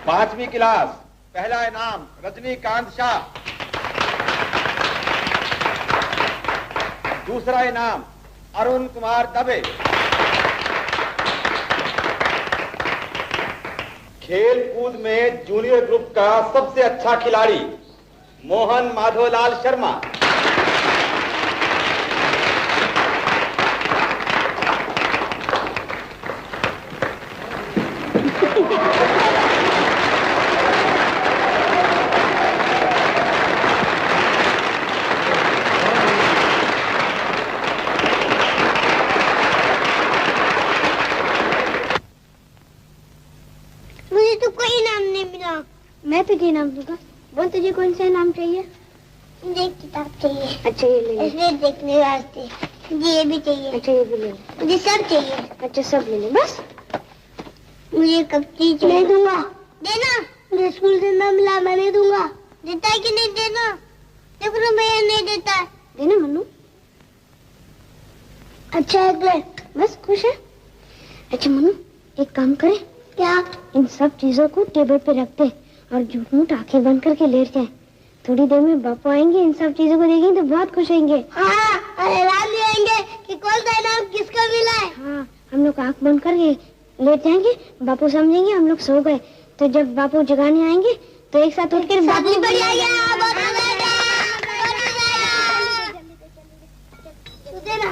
पांचवी क्लास, पहला इनाम रजनीकांत शाह। दूसरा इनाम अरुण कुमार दबे। खेल कूद में जूनियर ग्रुप का सबसे अच्छा खिलाड़ी मोहन माधवलाल शर्मा। तुझे इनाम दूंगा। बोल तुझे कौन सा इनाम चाहिए? मुझे किताब चाहिए। अच्छा ये ले। इसलिए देखने वास्ते। मुझे ये भी चाहिए। अच्छा ये भी ले। मुझे सब चाहिए। अच्छा सब ले ले बस। मुझे कब चीज नहीं दूंगा। देना। मुझे स्कूल से ना मिला, मैं नहीं दूंगा। देता है कि नहीं देना? देखो ना भैया नहीं देता है। देना मन्नू। अच्छा है बस खुश है। अच्छा मन्नू एक काम करें क्या? इन सब चीजों को टेबल पे रख दे और झूठ मूठ आंखें बंद करके लेट जाए। थोड़ी देर में बापू आएंगे, इन सब चीजों को देखेंगे तो बहुत खुश होंगे। हाँ, और हैरान भी होंगे कि कौन सा इनाम किसका मिला है। हाँ, हम लोग आंख बंद करके लेट जाएंगे, बापू समझेंगे हम लोग सो गए। तो जब बापू जगाने आएंगे तो एक साथ उठकर बापू देना।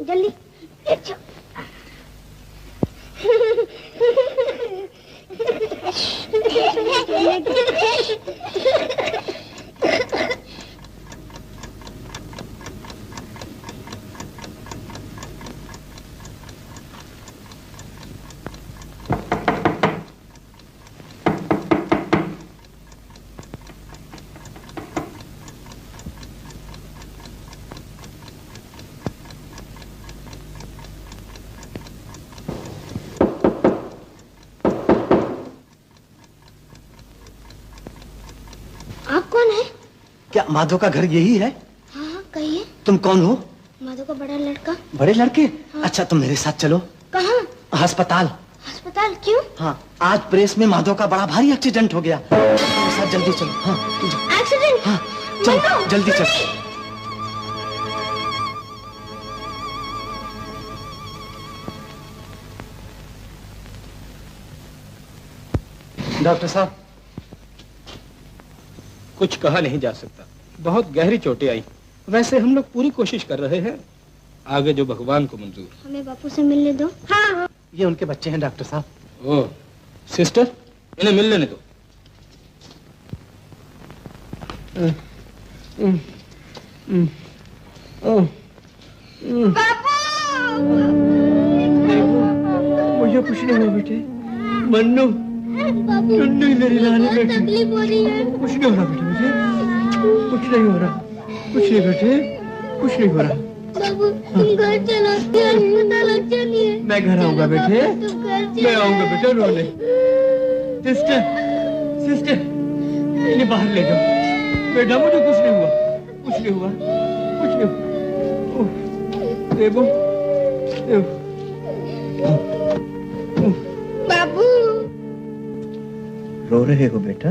जल्दी क्या माधव का घर यही है? हाँ कहिए। तुम कौन हो? माधव का बड़ा लड़का। बड़े लड़के? हाँ। अच्छा तुम मेरे साथ चलो। कहाँ? अस्पताल। अस्पताल क्यों? हाँ आज प्रेस में माधव का बड़ा भारी एक्सीडेंट हो गया। मेरे साथ जल्दी चलो। हाँ एक्सीडेंट? हाँ चलो जल्दी चलो। डॉक्टर साहब कुछ कहा नहीं जा सकता, बहुत गहरी चोटें आई। वैसे हम लोग पूरी कोशिश कर रहे हैं, आगे जो भगवान को मंजूर। हमें बापू से मिलने दो। हाँ। ये उनके बच्चे हैं डॉक्टर साहब। ओह सिस्टर, इन्हें मिल लेने दो। मुझे कुछ नहीं हुआ बेटे। मन्नू टुन्नू मेरी लाल बेटी। तकलीफ हो रही है। कुछ नहीं हो रहा बेटे, मुझे कुछ नहीं हो रहा। कुछ नहीं बेटे, कुछ नहीं हो रहा। बाबू तुम घर चलो, अस्पताल अच्छा नहीं है। मैं घर आऊंगा बेटे, मैं आऊंगा बेटे रोने। सिस्टर सिस्टर इन्हें बाहर ले जाओ बेटा, मुझे कुछ नहीं हुआ, कुछ नहीं हुआ, कुछ नहीं हुआ। देवो बाबू रो रहे हो बेटा?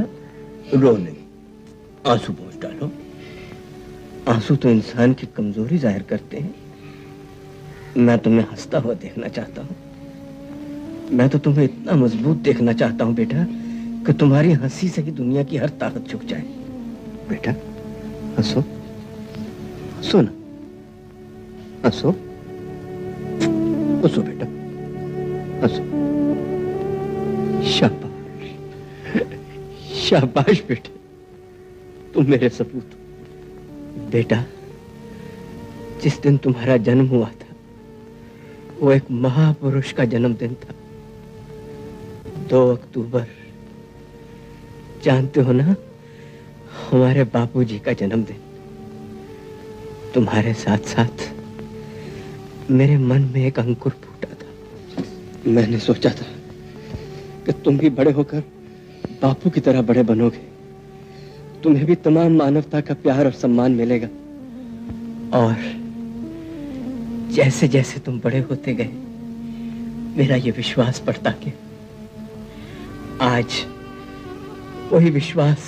रो नहीं, आंसू पोंछ डालो। आंसू तो इंसान की कमजोरी जाहिर करते हैं। मैं तुम्हें हंसता हुआ देखना चाहता हूँ। मैं तो तुम्हें इतना मजबूत देखना चाहता हूँ बेटा कि तुम्हारी हंसी से ही दुनिया की हर ताकत झुक जाए। बेटा हंसो, हंसो ना, हंसो, हंसो बेटा, हंसो। शाबाश शाबाश बेटे, तुम मेरे सपूत हो। बेटा जिस दिन तुम्हारा जन्म हुआ था वो एक महापुरुष का जन्मदिन था, 2 अक्टूबर। जानते हो ना, हमारे बापूजी का जन्मदिन। तुम्हारे साथ साथ मेरे मन में एक अंकुर फूटा था। मैंने सोचा था कि तुम भी बड़े होकर बापू की तरह बड़े बनोगे, तुम्हें भी तमाम मानवता का प्यार और सम्मान मिलेगा। और जैसे जैसे तुम बड़े होते गए मेरा ये विश्वास बढ़ता गया। आज वही विश्वास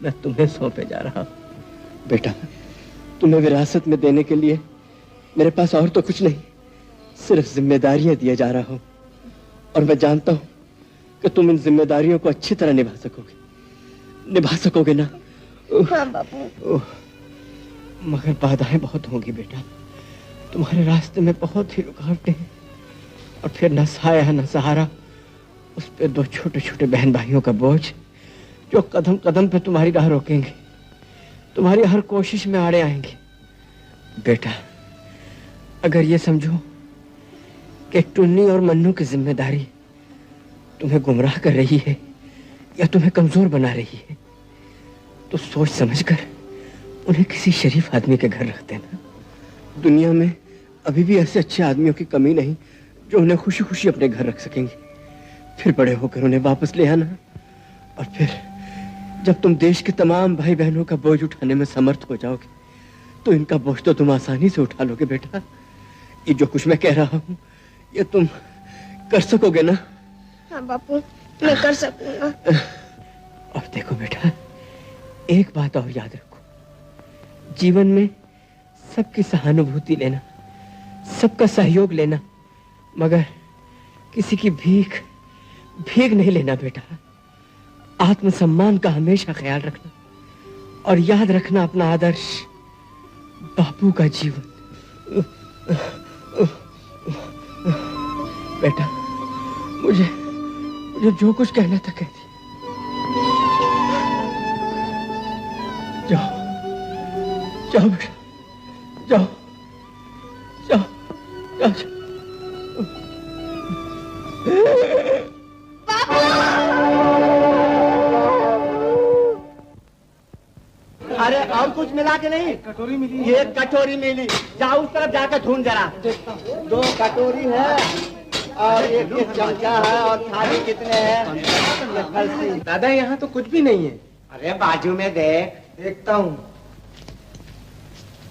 मैं तुम्हें सौंपे जा रहा हूं। बेटा तुम्हें विरासत में देने के लिए मेरे पास और तो कुछ नहीं, सिर्फ जिम्मेदारियां दिए जा रहा हूं। और मैं जानता हूं कि तुम इन जिम्मेदारियों को अच्छी तरह निभा सकोगे ना? हाँ बापू। मगर बाधाएं बहुत होंगी बेटा, तुम्हारे रास्ते में बहुत ही रुकावटें हैं। और फिर न साया न सहारा, उस पे दो छोटे छोटे बहन भाइयों का बोझ जो कदम कदम पे तुम्हारी राह रोकेंगे, तुम्हारी हर कोशिश में आड़े आएंगे। बेटा, अगर ये समझो कि टुन्नी और मन्नू की जिम्मेदारी तुम्हें गुमराह कर रही है या तुम्हें कमजोर बना रही है, तो सोच समझकर उन्हें किसी शरीफ आदमी के घर रख देना। दुनिया में अभी भी ऐसे अच्छे आदमियों की कमी नहीं जो उन्हें खुशी खुशी अपने घर रख सकेंगे। फिर बड़े होकर उन्हें वापस ले आना, और फिर जब तुम देश के तमाम भाई बहनों का बोझ उठाने में समर्थ हो जाओगे तो इनका बोझ तो तुम आसानी से उठा लोगे। बेटा, ये जो कुछ मैं कह रहा हूँ ये तुम कर सकोगे ना? हाँ बापू, मैं कर सकूंगा। और देखो बेटा, एक बात और याद रखो, जीवन में सबकी सहानुभूति लेना, सबका सहयोग लेना, मगर किसी की भीख नहीं लेना। बेटा, आत्मसम्मान का हमेशा ख्याल रखना और याद रखना अपना आदर्श बापू का जीवन। बेटा, मुझे जो कुछ कहना था कह दिया। जाओ जाओ बेटा, जाओ जाओ जाओ, जाओ। अरे और कुछ मिला के नहीं? कटोरी मिली, ये कटोरी मिली, जाओ उस तरफ जाकर ढूंढ जरा। दो कटोरी है और एक चमचा है, और थाली कितने हैं? दादा यहाँ तो कुछ भी नहीं है। अरे बाजू में देख। देखता हूँ,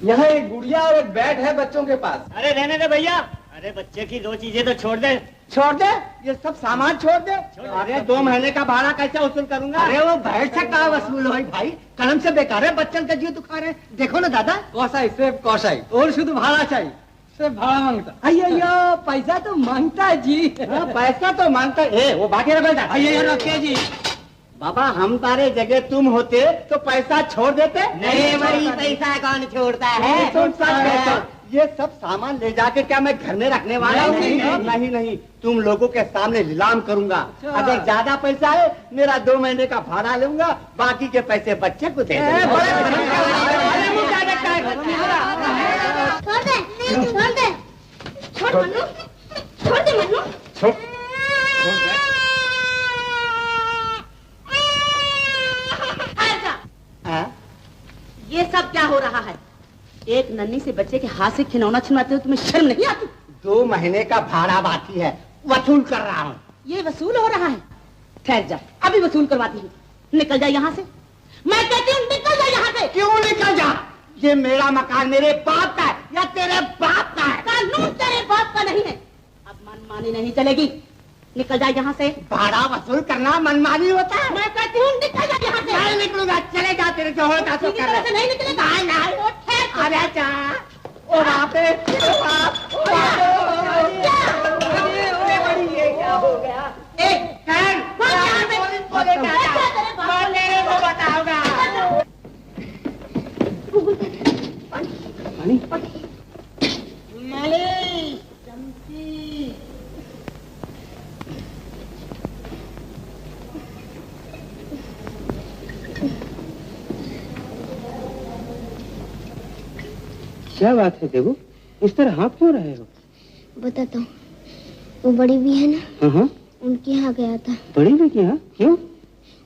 यहाँ एक गुड़िया और एक बैट है बच्चों के पास। अरे रहने दे भैया, अरे बच्चे की दो चीजें तो छोड़ दे। छोड़ दे? ये सब सामान छोड़ दे? अरे 2 महीने का भाड़ा कैसे वसूल करूंगा? अरे वो बैठ से कहाँ वसूल हो भाई, कलम से बेकार है, बच्चन का जीव दुखा रहे। देखो ना दादा, कौसाई सिर्फ कौसाई, और शुद्ध भाड़ा चाहिए, सिर्फ भाड़ा मांगता। अयो पैसा तो मांगता है जी। पैसा तो मांगता है, वो बाकी रख। अयो रखे जी। बाबा, हम तारे जगह तुम होते तो पैसा छोड़ देते। नहीं भाई, पैसा कौन छोड़ता है? तुम सच कहते हो। ये सब सामान ले जाके क्या मैं घर में रखने वाला हूँ? नहीं नहीं, तुम लोगों के सामने नीलाम करूंगा। अगर ज्यादा पैसा है, मेरा 2 महीने का भाड़ा लूंगा, बाकी के पैसे बच्चे को दे दूंगा। छोड़ दे, छोड़ दे मन्नू। ये सब क्या हो रहा है? एक नन्ही से बच्चे के हाथ से खिलौना छीनवाते हो, तुम्हें शर्म नहीं आती? 2 महीने का भाड़ा बाकी है, वसूल कर रहा हूँ। ये वसूल हो रहा है? ठहर जा, अभी वसूल करवाती हूँ। निकल जा यहाँ से, मैं कहती हूँ निकल जा यहाँ से। क्यों निकल जा? ये मेरा मकान मेरे बाप का है या तेरे बाप का है? कानून तेरे बाप का नहीं है, अब मनमानी नहीं चलेगी। निकल जा यहाँ से। भाड़ा वसूल करना मनमानी होता है? मैं कहती हूँ निकल जा यहाँ से। नहीं निकलूंगा, चले जा, तेरे जोहर का सो कर रहे। नहीं निकलेगा। अरे जा, ओ बाप रे, ओ बाप, ओ बाप, ये क्या हो गया? एक खैर, मेरे को बताओगा। पानी माली चमची। क्या बात है देवू, इस तरह हाँफ क्यों रहे हो? बताता हूँ, वो बड़ी भी है ना, हाँ, उनके यहाँ गया था। बड़ी भी की यहाँ? क्यों?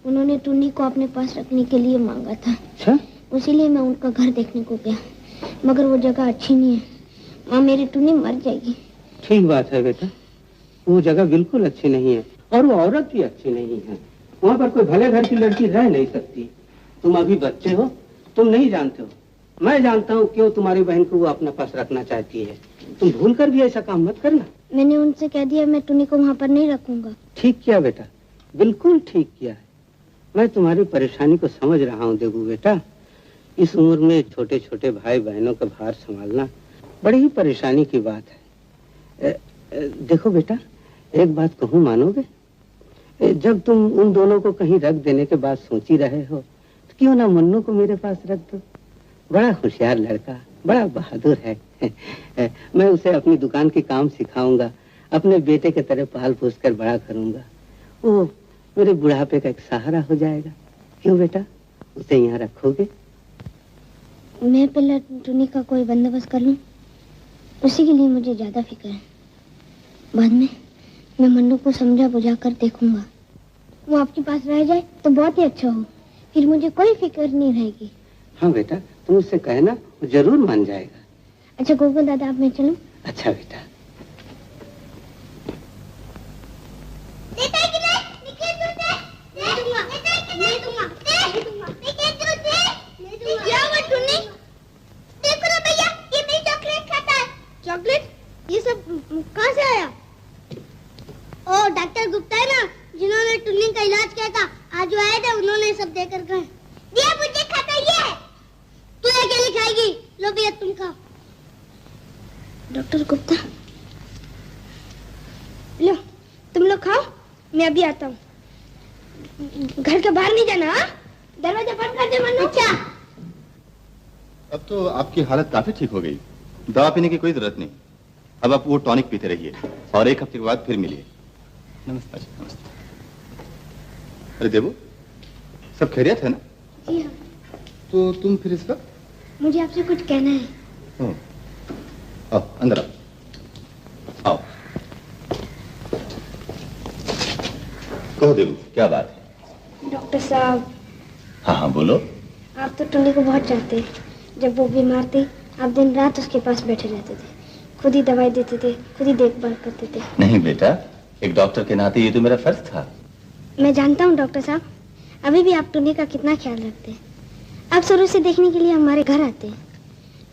उन्होंने टुन्नी को अपने पास रखने के लिए मांगा था। अच्छा, उसीलिए मैं उनका घर देखने को गया, मगर वो जगह अच्छी नहीं है, वहाँ मेरी टुन्नी मर जाएगी। ठीक बात है बेटा, वो जगह बिल्कुल अच्छी नहीं है और वो औरत भी अच्छी नहीं है। वहाँ पर कोई भले घर की लड़की रह नहीं सकती। तुम अभी बच्चे हो, तुम नहीं जानते हो, मैं जानता हूँ क्यों तुम्हारी बहन को वो अपने पास रखना चाहती है। तुम भूल कर भी ऐसा काम मत करना। मैंने उनसे कह दिया मैं टुन्नी को वहाँ पर नहीं रखूंगा। ठीक किया बेटा, बिल्कुल ठीक किया है। मैं तुम्हारी परेशानी को समझ रहा हूँ देवू बेटा। इस उम्र में छोटे छोटे भाई बहनों का भार संभालना बड़ी ही परेशानी की बात है। देखो बेटा, एक बात कहूँ मानोगे? जब तुम उन दोनों को कहीं रख देने के बाद सोच ही रहे हो तो क्यों ना मन्नू को मेरे पास रख दो। बड़ा होशियार लड़का, बड़ा बहादुर है। मैं उसे अपनी दुकान के काम सिखाऊंगा, अपने बेटे की तरह पाल पोस कर बड़ा करूंगा। वो मेरे बुढ़ापे का एक सहारा हो जाएगा। क्यों बेटा, उसे यहाँ रखोगे? मैं पहले टुनी का कोई बंदोबस्त कर लूं, उसी के लिए मुझे ज्यादा फिक्र है। बाद में मैं मन्नू को समझा बुझा कर देखूंगा। वो आपके पास रह जाए तो बहुत ही अच्छा हो, फिर मुझे कोई फिक्र नहीं रहेगी। हाँ बेटा, तुम उससे कहना, वो जरूर मान जाएगा। अच्छा गोकुल दादा, आप मैं चलूं? अच्छा बेटा। चॉकलेट? ये सब कहाँ से आया? ओ डॉक्टर गुप्ता है ना, जिन्होंने टुन्नी का इलाज किया था, आज जो आए थे उन्होंने सब देकर गए। दिया मुझे खाता ये। तू अकेली खाएगी, लो भैया तुम खाओ। डॉक्टर गुप्ता, लो तुम लोग खाओ, मैं अभी आता हूँ। घर के बाहर नहीं जाना, हाँ? दरवाजा बंद कर दे मन्नू। अच्छा। अब तो आपकी हालत काफी ठीक हो गई, दवा पीने की कोई जरूरत नहीं। अब आप वो टॉनिक पीते रहिए और 1 हफ्ते के बाद फिर मिलिए। नमस्ते। नमस्ते। अरे देवो, सब खैरियत है ना? जी हाँ। तो तुम फिर इस वक्त? मुझे आपसे कुछ कहना है। आओ अंदर आओ। आओ। कहो देवो, क्या बात है? डॉक्टर साहब। हाँ हाँ बोलो। आप तो टुनी को बहुत चाहते हैं। जब वो बीमार थी, आप दिन रात उसके पास बैठे रहते थे, खुद ही दवाई देते थे, खुद ही देखभाल करते थे। नहीं बेटा, एक डॉक्टर के नाते ये तो मेरा फर्ज था। मैं जानता हूँ डॉक्टर साहब, अभी भी आप टुनी का कितना ख्याल रखते हैं। आप शुरू से देखने के लिए हमारे घर आते हैं।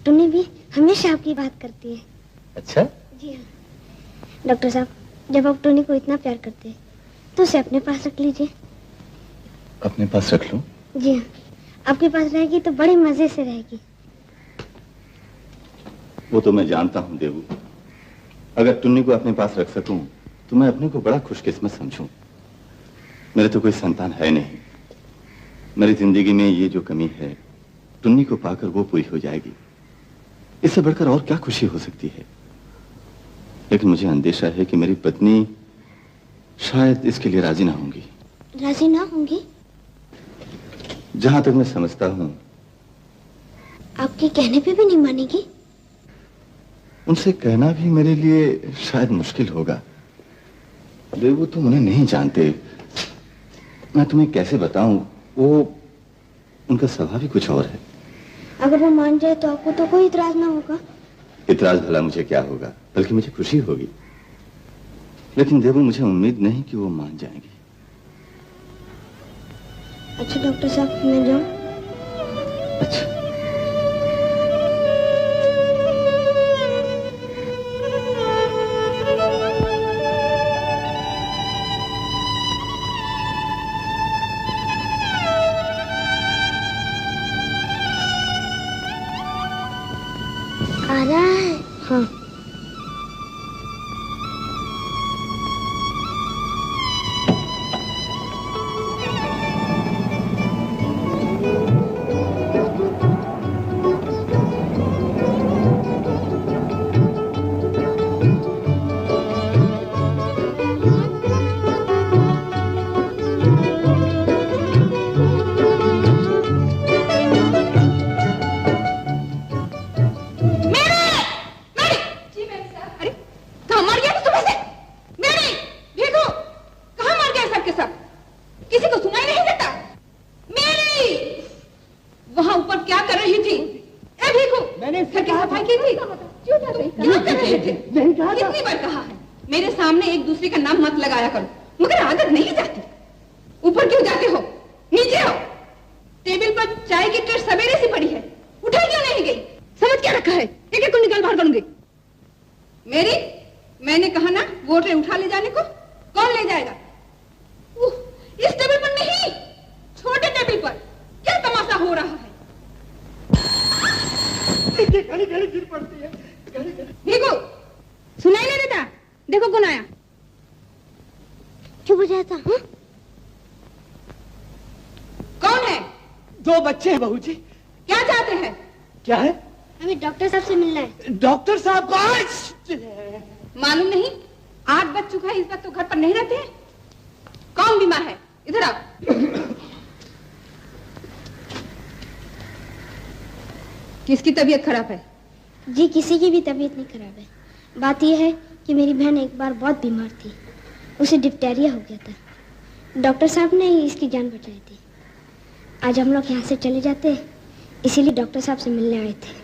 टुनी भी हमेशा आपकी बात करती है। अच्छा? जी हाँ। डॉक्टर साहब, जब आप टुनी को इतना प्यार करते हैं तो उसे अपने पास रख लीजिए। अपने पास रख लूं? जी हाँ, आपके पास रहेगी तो बड़े मजे से रहेगी। वो तो मैं जानता हूँ देवू, अगर टुन्नी को अपने पास रख सकूं तो मैं अपने को बड़ा खुशकिस्मत समझूं। मेरे तो कोई संतान है नहीं। मेरी जिंदगी में ये जो कमी है, टुन्नी को पाकर वो पूरी हो जाएगी। इससे बढ़कर और क्या खुशी हो सकती है। लेकिन मुझे अंदेशा है कि मेरी पत्नी शायद इसके लिए राजी ना होंगी। राजी ना होंगी? जहां तक मैं समझता हूं, आपके कहने पे भी नहीं मानेगी? उनसे कहना भी मेरे लिए शायद मुश्किल होगा। देवू, तुम उन्हें नहीं जानते, मैं तुम्हें कैसे बताऊं। वो उनका स्वभाव ही कुछ और है। अगर वो मान जाए तो आपको तो कोई इतराज ना होगा? इतराज भला मुझे क्या होगा, बल्कि मुझे खुशी होगी। लेकिन देवू, मुझे उम्मीद नहीं कि वो मान जाएंगी। अच्छा डॉक्टर साहब, मैं जाऊं? अच्छा। आ रहा है? हाँ। कितनी बार कहा है मेरे सामने एक दूसरे का नाम मत लगाया करो, मगर आदत नहीं जाती। ऊपर क्यों जाते हो? नीचे हो। टेबल पर चाय की ट्रे सवेरे से पड़ी है, उठाई क्यों नहीं गई? समझ क्या रखा है? एक एक को निकाल बाहर करूंगी। मेरी मैंने कहा ना वो ट्रे उठा ले जाने को, कौन ले जाएगा? इस टेबल पर नहीं, छोटे टेबल पर। क्या तमाशा हो रहा है? गिर पड़ती है। देखो, सुनाई नहीं देता? देखो कौन आया। क्यों बजाया था? हाँ? कौन है? 2 बच्चे हैं बहू जी। क्या चाहते हैं? क्या है? हमें डॉक्टर साहब से मिलना है। डॉक्टर साहब को आज मालूम नहीं? 8 बज चुका है, इस वक्त तो घर पर नहीं रहते हैं। कौन बीमार है? इधर आओ। किसकी तबीयत खराब है? जी किसी की भी तबीयत नहीं खराब है। बात यह है कि मेरी बहन एक बार बहुत बीमार थी, उसे डिप्टेरिया हो गया था। डॉक्टर साहब ने ही इसकी जान बचाई थी। आज हम लोग यहाँ से चले जाते हैं, इसीलिए डॉक्टर साहब से मिलने आए थे।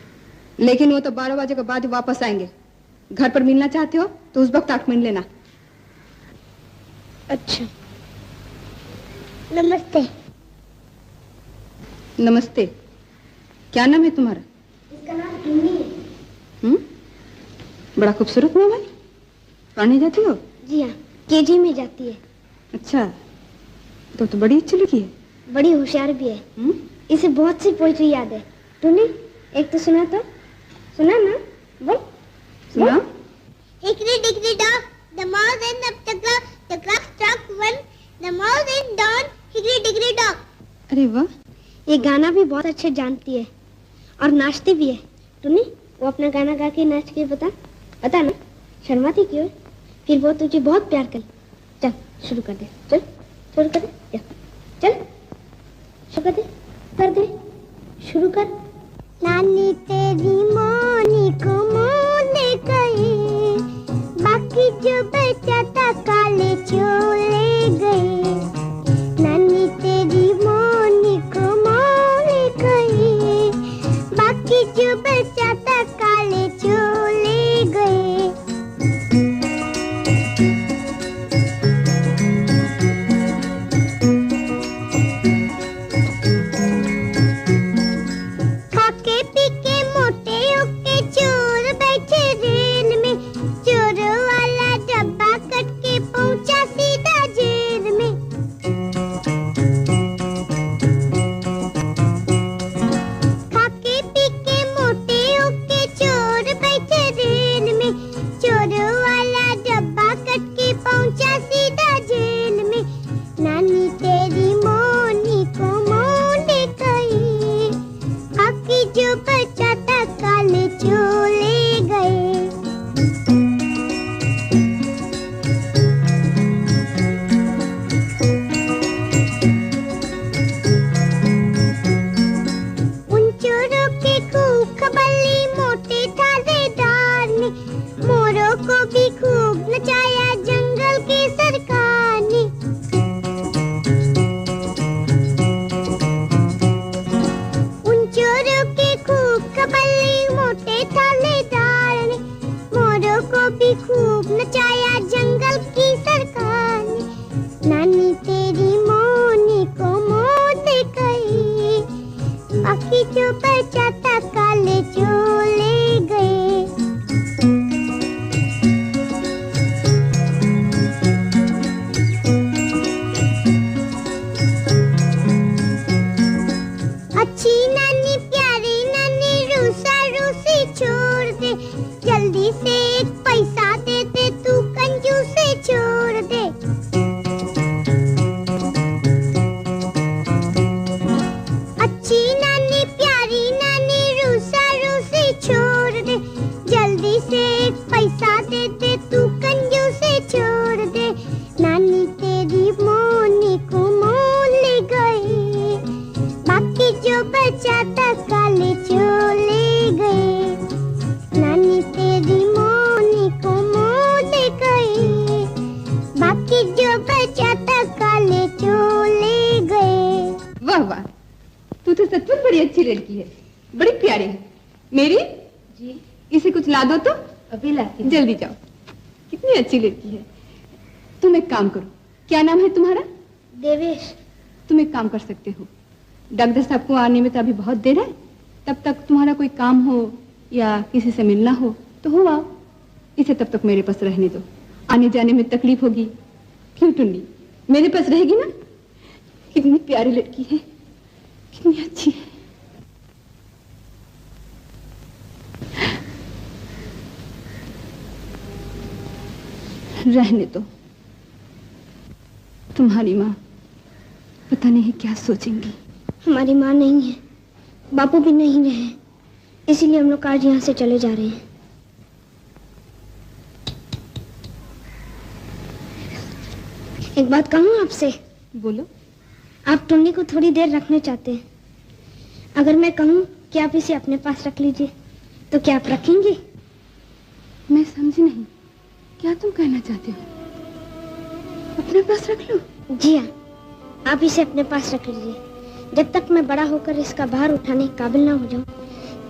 लेकिन वो तो 12 बजे के बाद ही वापस आएंगे। घर पर मिलना चाहते हो तो उस वक्त आके मिल लेना। अच्छा, नमस्ते। नमस्ते। क्या नाम है तुम्हारा? इसका नाम टुन्नी है। बड़ा खूबसूरत नाम है। पढ़ने जाती हो? जी हाँ, केजी में जाती है। अच्छा, तो बड़ी अच्छी लड़की है। बड़ी होशियार भी है। इसे बहुत सी पोइट्री याद है। टुन्नी, एक तो सुना तो, सुना ना? बोल सुना। Hickory dickory dock, the mouse went up the clock. The clock struck one. The mouse went down. Hickory dickory dock. अरे वाह, ये गाना भी बहुत अच्छे जानती है और नाचती भी है। टुन्नी, वो अपना गाना गा के नाच के बता ना, शर्माती क्यों? फिर वो तुझे बहुत प्यार कर। चल शुरू कर दे, चल शुरू कर दे, चल शुरू कर दे, शुरू कर। नानी तेरी मोनी को मोने गई, बाकी जो बचा था काले चोले गए। नानी तेरी मोनी को मोने गई, बाकी जो बचा था काले चोले गए। खाके पी के मोटे होके चोर बैठे रेल में, चोर वाला डब्बा कट के पहुंचा सीधा जेल में। खाके पी के मोटे होके चोर बैठे रेल में, चोर वाला डब्बा कट के पहुंचा सीधा जेल में। नानी तेरी मोनी को मोने गई, बाकी जो बचा था काले चोले गए। उन चोरों के खूब खबली मोटे थानेदार ने, मोरों को भी खूब नचाया जंगल की सरकार ने। उन चोरों के खूब खबली मोटे थानेदार ने, मोरों को भी खूब नचाया जंगल की सरकार ने। नानी तेरी मोनी को मोने गई, बाकी जो बचा था काले चोले गए। अच्छी नानी प्यारी नानी रूसा रूसी छोड़ दे, जल्दी से एक पैसा दे दे, तू कंजूसी छोड़ दे। अच्छी नानी प्यारी नानी रूसा रूसी छोड़ दे, जल्दी से एक पैसा दे दे, तू कंजूसी छोड़ दे। नानी तेरी मोनी को मोल ले गई, बाकी जो बचा था काले चोले गए। नानी तेरी मोनी को मोले गई, बाकी जो बचा था काले चोले गए। वाह वाह, तू तो सचमुच बड़ी अच्छी लड़की है, बड़ी प्यारी है। मेरी जी, इसे कुछ ला दो तो। अभी लाती हूँ। जल्दी जाओ, कितनी अच्छी लड़की है। तुम एक काम करो, क्या नाम है तुम्हारा? देवेश। तुम एक काम कर सकते हो, डॉक्टर साहब को आने में तो अभी बहुत देर है, तब तक तुम्हारा कोई काम हो या किसी से मिलना हो तो हो आओ। इसे तब तक मेरे पास रहने दो, आने जाने में तकलीफ होगी। क्यों टुन्नी, मेरे पास रहेगी ना? कितनी प्यारी लड़की है, कितनी अच्छी है। रहने दो, तुम्हारी माँ पता नहीं क्या सोचेंगी। हमारी माँ नहीं है, बापू भी नहीं रहे, इसीलिए हम लोग आज यहाँ से चले जा रहे हैं। एक बात कहूँ आपसे? बोलो। आप टुन्नी को थोड़ी देर रखने चाहते हैं। अगर मैं कहूँ कि आप इसे अपने पास रख लीजिए तो क्या आप रखेंगे? मैं समझी नहीं, क्या तुम कहना चाहते हो? अपने पास रख लो? जी हाँ, आप इसे अपने पास रख लीजिए। जब तक मैं बड़ा होकर इसका भार उठाने के काबिल ना हो जाऊं,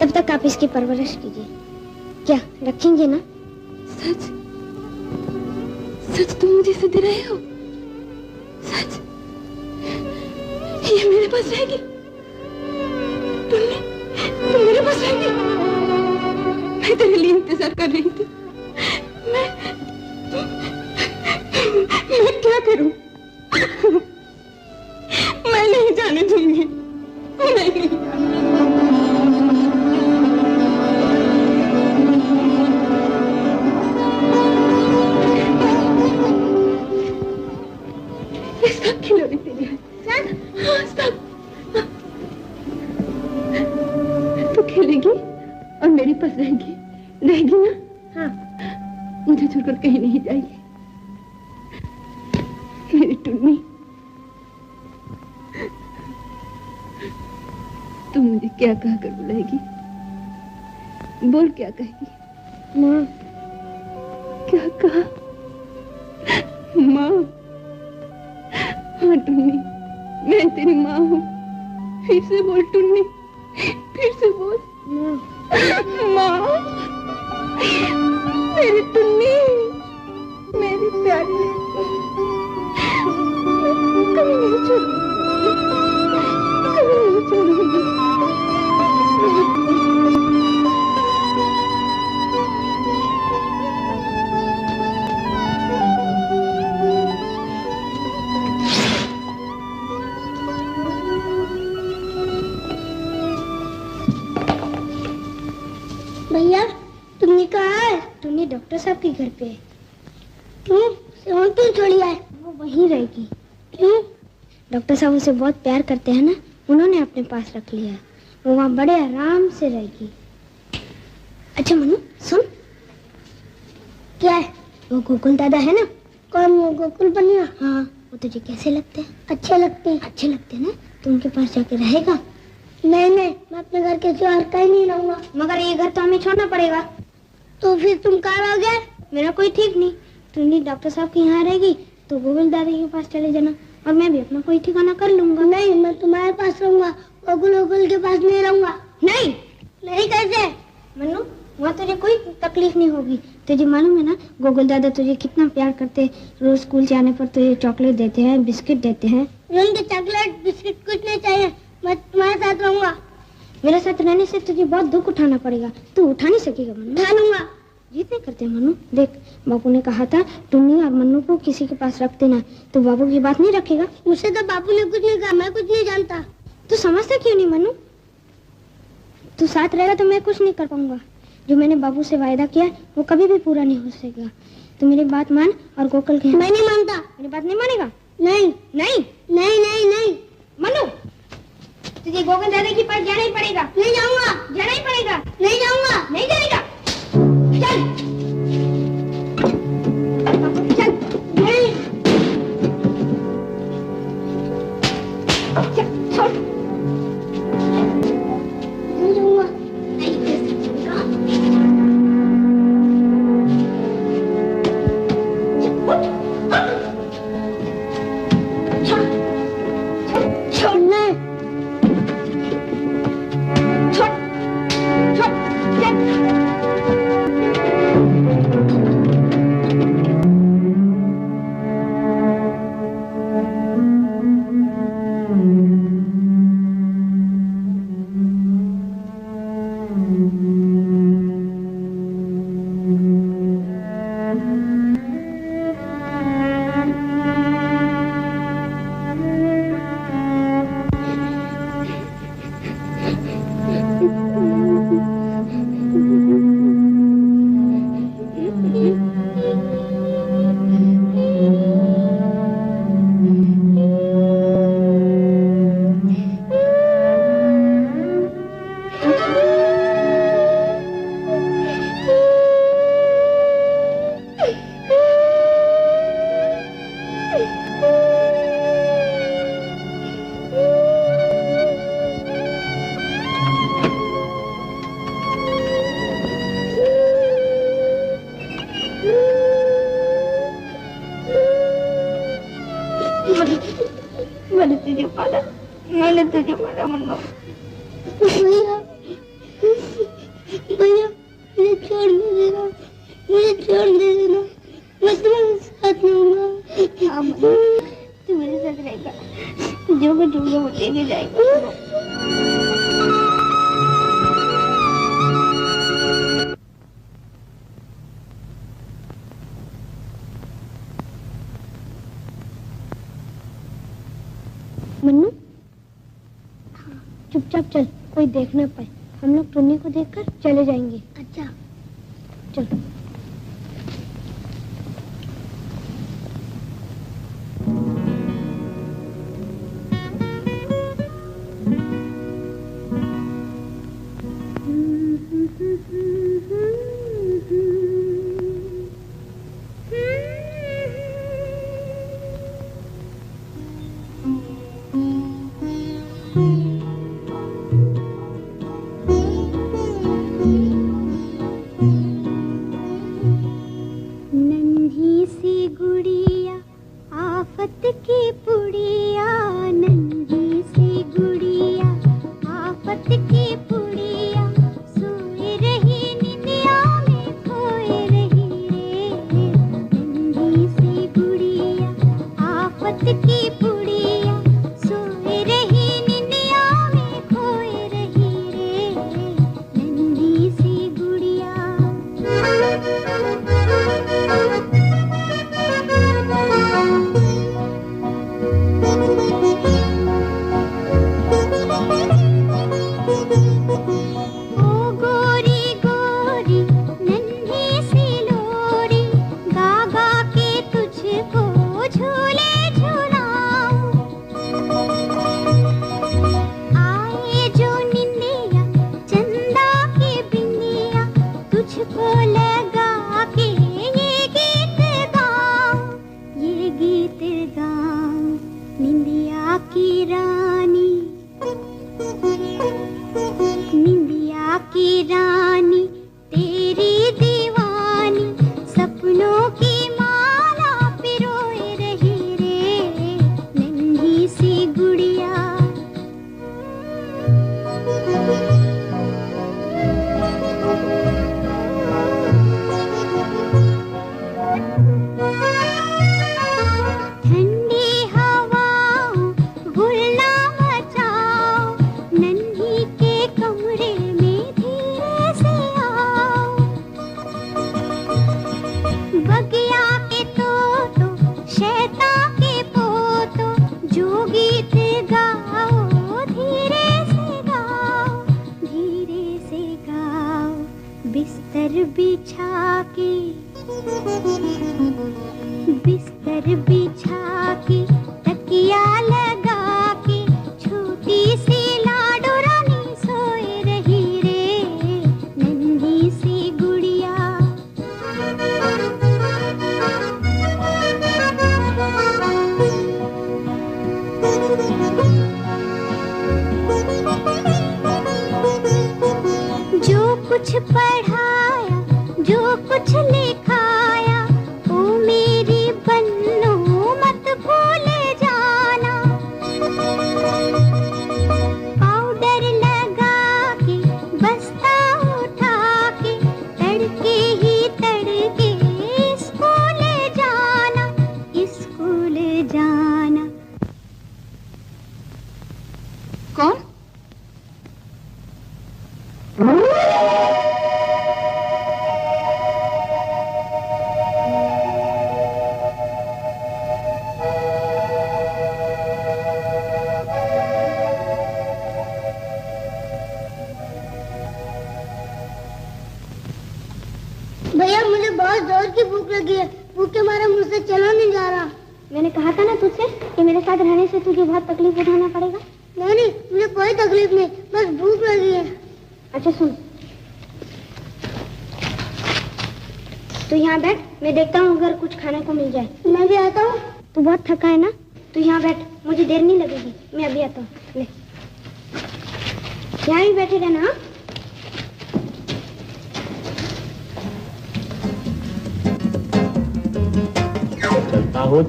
तब तक आप इसकी परवरिश कीजिए। क्या रखेंगे ना? सच? सच तुम मुझे इसे दे रहे हो? सच? ये मेरे पास रहेगी? तुम मेरे पास रहेगी? मैं तेरे लिए इंतजार कर रही थी। मैं क्या करूं? मैं नहीं जाने दूंगी। नहीं। ये सब खिलौने तेरे हैं। हाँ, सब। तू खेलेगी और मेरे पास रहेगी, रहेगी ना? हाँ। मुझे छोड़कर कहीं नहीं जाएगी मेरी टुन्नी। तू मुझे क्या कहकर बुलाएगी? बोल, क्या कहेगी? माँ। क्या कहा? माँ। हाँ टुन्नी, मैं तेरी माँ हूँ। फिर से बोल टुन्नी, फिर से बोल। माँ। मेरी टुन्नी, मेरी प्यारी, कभी नहीं छोड़ूंगी, कभी नहीं छोड़ूंगी। भैया, टुन्नी कहाँ है? टुन्नी डॉक्टर साहब के घर पे है। क्यों? सेवन क्यों छोड़ी है? वो वहीं रहेगी। क्यों? डॉक्टर साहब उसे बहुत प्यार करते हैं ना, उन्होंने अपने पास रख लिया है। वो वहाँ बड़े आराम से रहेगी। अच्छा मनु, सुन। क्या है? वो गोकुल दादा है ना? कौन? वो गोकुल बनिया? हाँ। वो तुझे कैसे लगते हैं? अच्छे लगते हैं। अच्छे लगते हैं ना? तो उनके पास जाके रहेगा? नहीं, मैं अपने घर के सिवा और कहीं नहीं रहूंगा। मगर ये घर तो हमें छोड़ना पड़ेगा। तो फिर तुम कहाँ रहोगे? मेरा कोई ठीक नहीं। टुन्नी डॉक्टर साहब के यहाँ रहेगी तो गोकुल दादा के पास चले जाना, और मैं भी अपना कोई ठिकाना कर लूंगा। नहीं, मैं तुम्हारे पास रहूंगा, गोकुल के पास नहीं रहूंगा। नहीं। नहीं कैसे? मनु, वहाँ तुझे कोई तकलीफ नहीं होगी। तुझे मालूम है ना, गोकुल दादा तुझे कितना प्यार करते हैं। रोज स्कूल जाने पर तुझे चॉकलेट देते हैं, बिस्किट देते हैं। मुझे चॉकलेट बिस्किट कुछ नहीं चाहिए, मैं तुम्हारे साथ रहूंगा। मेरे साथ रहने से तुझे बहुत दुख उठाना पड़ेगा। तू उठा नहीं सकेगा मनु। उठा लूंगा। जीत नहीं करते मनु। देख, बापू ने कहा था टुन्नी और मन्नू को किसी के पास रख देना, तो बाबू की बात नहीं रखेगा। मुझसे तो बापू ने कुछ नहीं कहा, मैं कुछ नहीं जानता। तू समझता क्यों नहीं मनु? तू साथ रहेगा तो मैं कुछ नहीं कर पाऊंगा। जो मैंने बाबू से वायदा किया वो कभी भी पूरा नहीं हो सकेगा। तू मेरी बात मान और गोकुल के। मैं नहीं मानता। मेरी बात नहीं मानेगा? नहीं नहीं नहीं नहीं नहीं। मनु, तुझे गोकुल दादा के पास जाना ही पड़ेगा। नहीं जाऊंगा। जाना ही पड़ेगा। नहीं जाऊंगा। नहीं जाएगा। चल चल। नहीं। छोड़। नहीं जाऊंगा। छोड़ना। तुझे मेरा मुन्ना। भैया भैया मुझे छोड़ दे देना, मुझे छोड़ दे देना, मैं तुम्हारे साथ रहूंगा। हाँ तू मेरे साथ रहेगा, जो कुछ होगा वो देके जाएगा। मन्नू चुपचाप चल, कोई देख ना पाए। हम लोग टुन्नी को देखकर चले जाएंगे। अच्छा चल।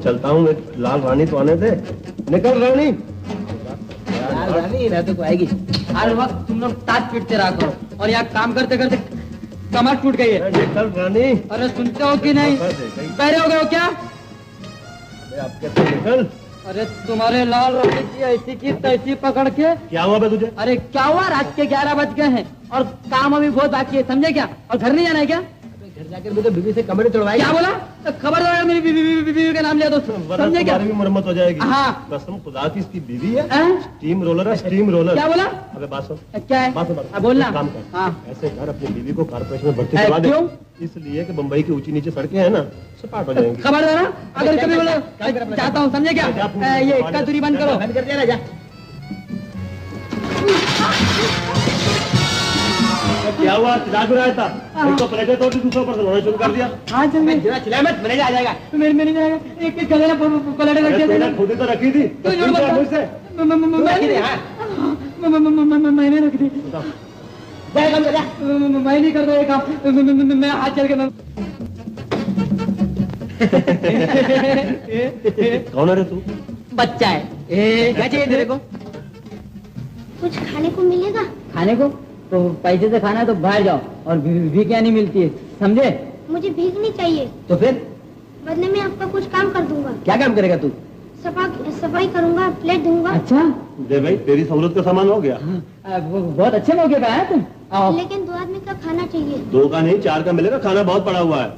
चलता हूँ लाल रानी तो आने दे। निकल रानी। लाल रानी नहीं रहते को आएगी। हर वक्त तुम लोग ताश पीटते रहा करो और यहाँ काम करते करते कमर टूट गई है। निकल रानी। अरे सुनते हो कि नहीं? बहरे हो गए हो क्या? आप कैसे निकल? अरे तुम्हारे लाल रंग की ऐसी की तैसी पकड़ के। क्या हुआ बे तुझे? अरे क्या हुआ, रात के 11 बज गए हैं और काम अभी बहुत बाकी है, समझे क्या? और घर नहीं जाना है क्या? घर जाकर मुझे बीवी से कमरे तोड़वाई। क्या बोला? तो खबरदार मेरी बीवी का नाम लिया तो समझे क्या? भी मरम्मत हो जाएगी। हाँ कसम खुदा की, इसकी बीवी है स्टीम रोलर है, स्टीम रोलर। क्या बोला? अबे बात सुन। क्या है? बात बोलना। काम कर। हाँ। ऐसे कर, अपनी बीवी को कारपोरेशन में भर्ती करवा दे। क्यों? इसलिए कि बम्बई की ऊंची नीचे सड़कें हैं ना, सपाट हो जाएंगी। खबरदार अगर कभी बोला चाहता हूँ, समझे क्या? ये इसका दूरी बंद करो। बंद कर दिया। जा क्या हुआ? चिल्ला क्यों रहा था? एक तो प्लेटें तोड़ दी, दूसरे पर रोना शुरू कर दिया। हाँ चल मैं चिल्ला मत, मैनेज आ जाएगा। मेरे नहीं जाएगा। एक गले प्लेटें रख दिया। खुद ही तो रखी थी। मैंने रख दी। मैं नहीं करता ये काम। मैं हाथ चल के कौन है रे तू? बच्चा है। क्या चाहिए तेरे को? कुछ खाने को मिलेगा? खाने को तो पैसे से खाना है तो बाहर जाओ, और भीख यहाँ नहीं मिलती है, समझे? मुझे भीख नहीं चाहिए। तो फिर? बदले में आपका कुछ काम कर दूंगा। क्या काम करेगा तू? सफाई करूंगा, प्लेट दूंगा। अच्छा दे भाई, तेरी सहूलत का सामान हो गया। बहुत अच्छे मौके पे आया तुम। आओ। लेकिन 2 आदमी का खाना चाहिए। 2 का नहीं, 4 का मिलेगा, खाना बहुत पड़ा हुआ है।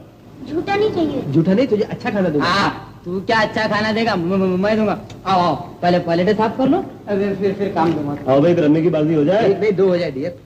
झूठा नहीं चाहिए। झूठा नहीं, तुझे अच्छा खाना दूंगा। तू क्या अच्छा खाना देगा? मैं दूंगा। आओ आओ, पहले प्लेटें साफ कर लो, फिर काम दूंगा। आओ भाई, रम्मी की बाजी हो जाए। भाई 2 हो जाए डियर।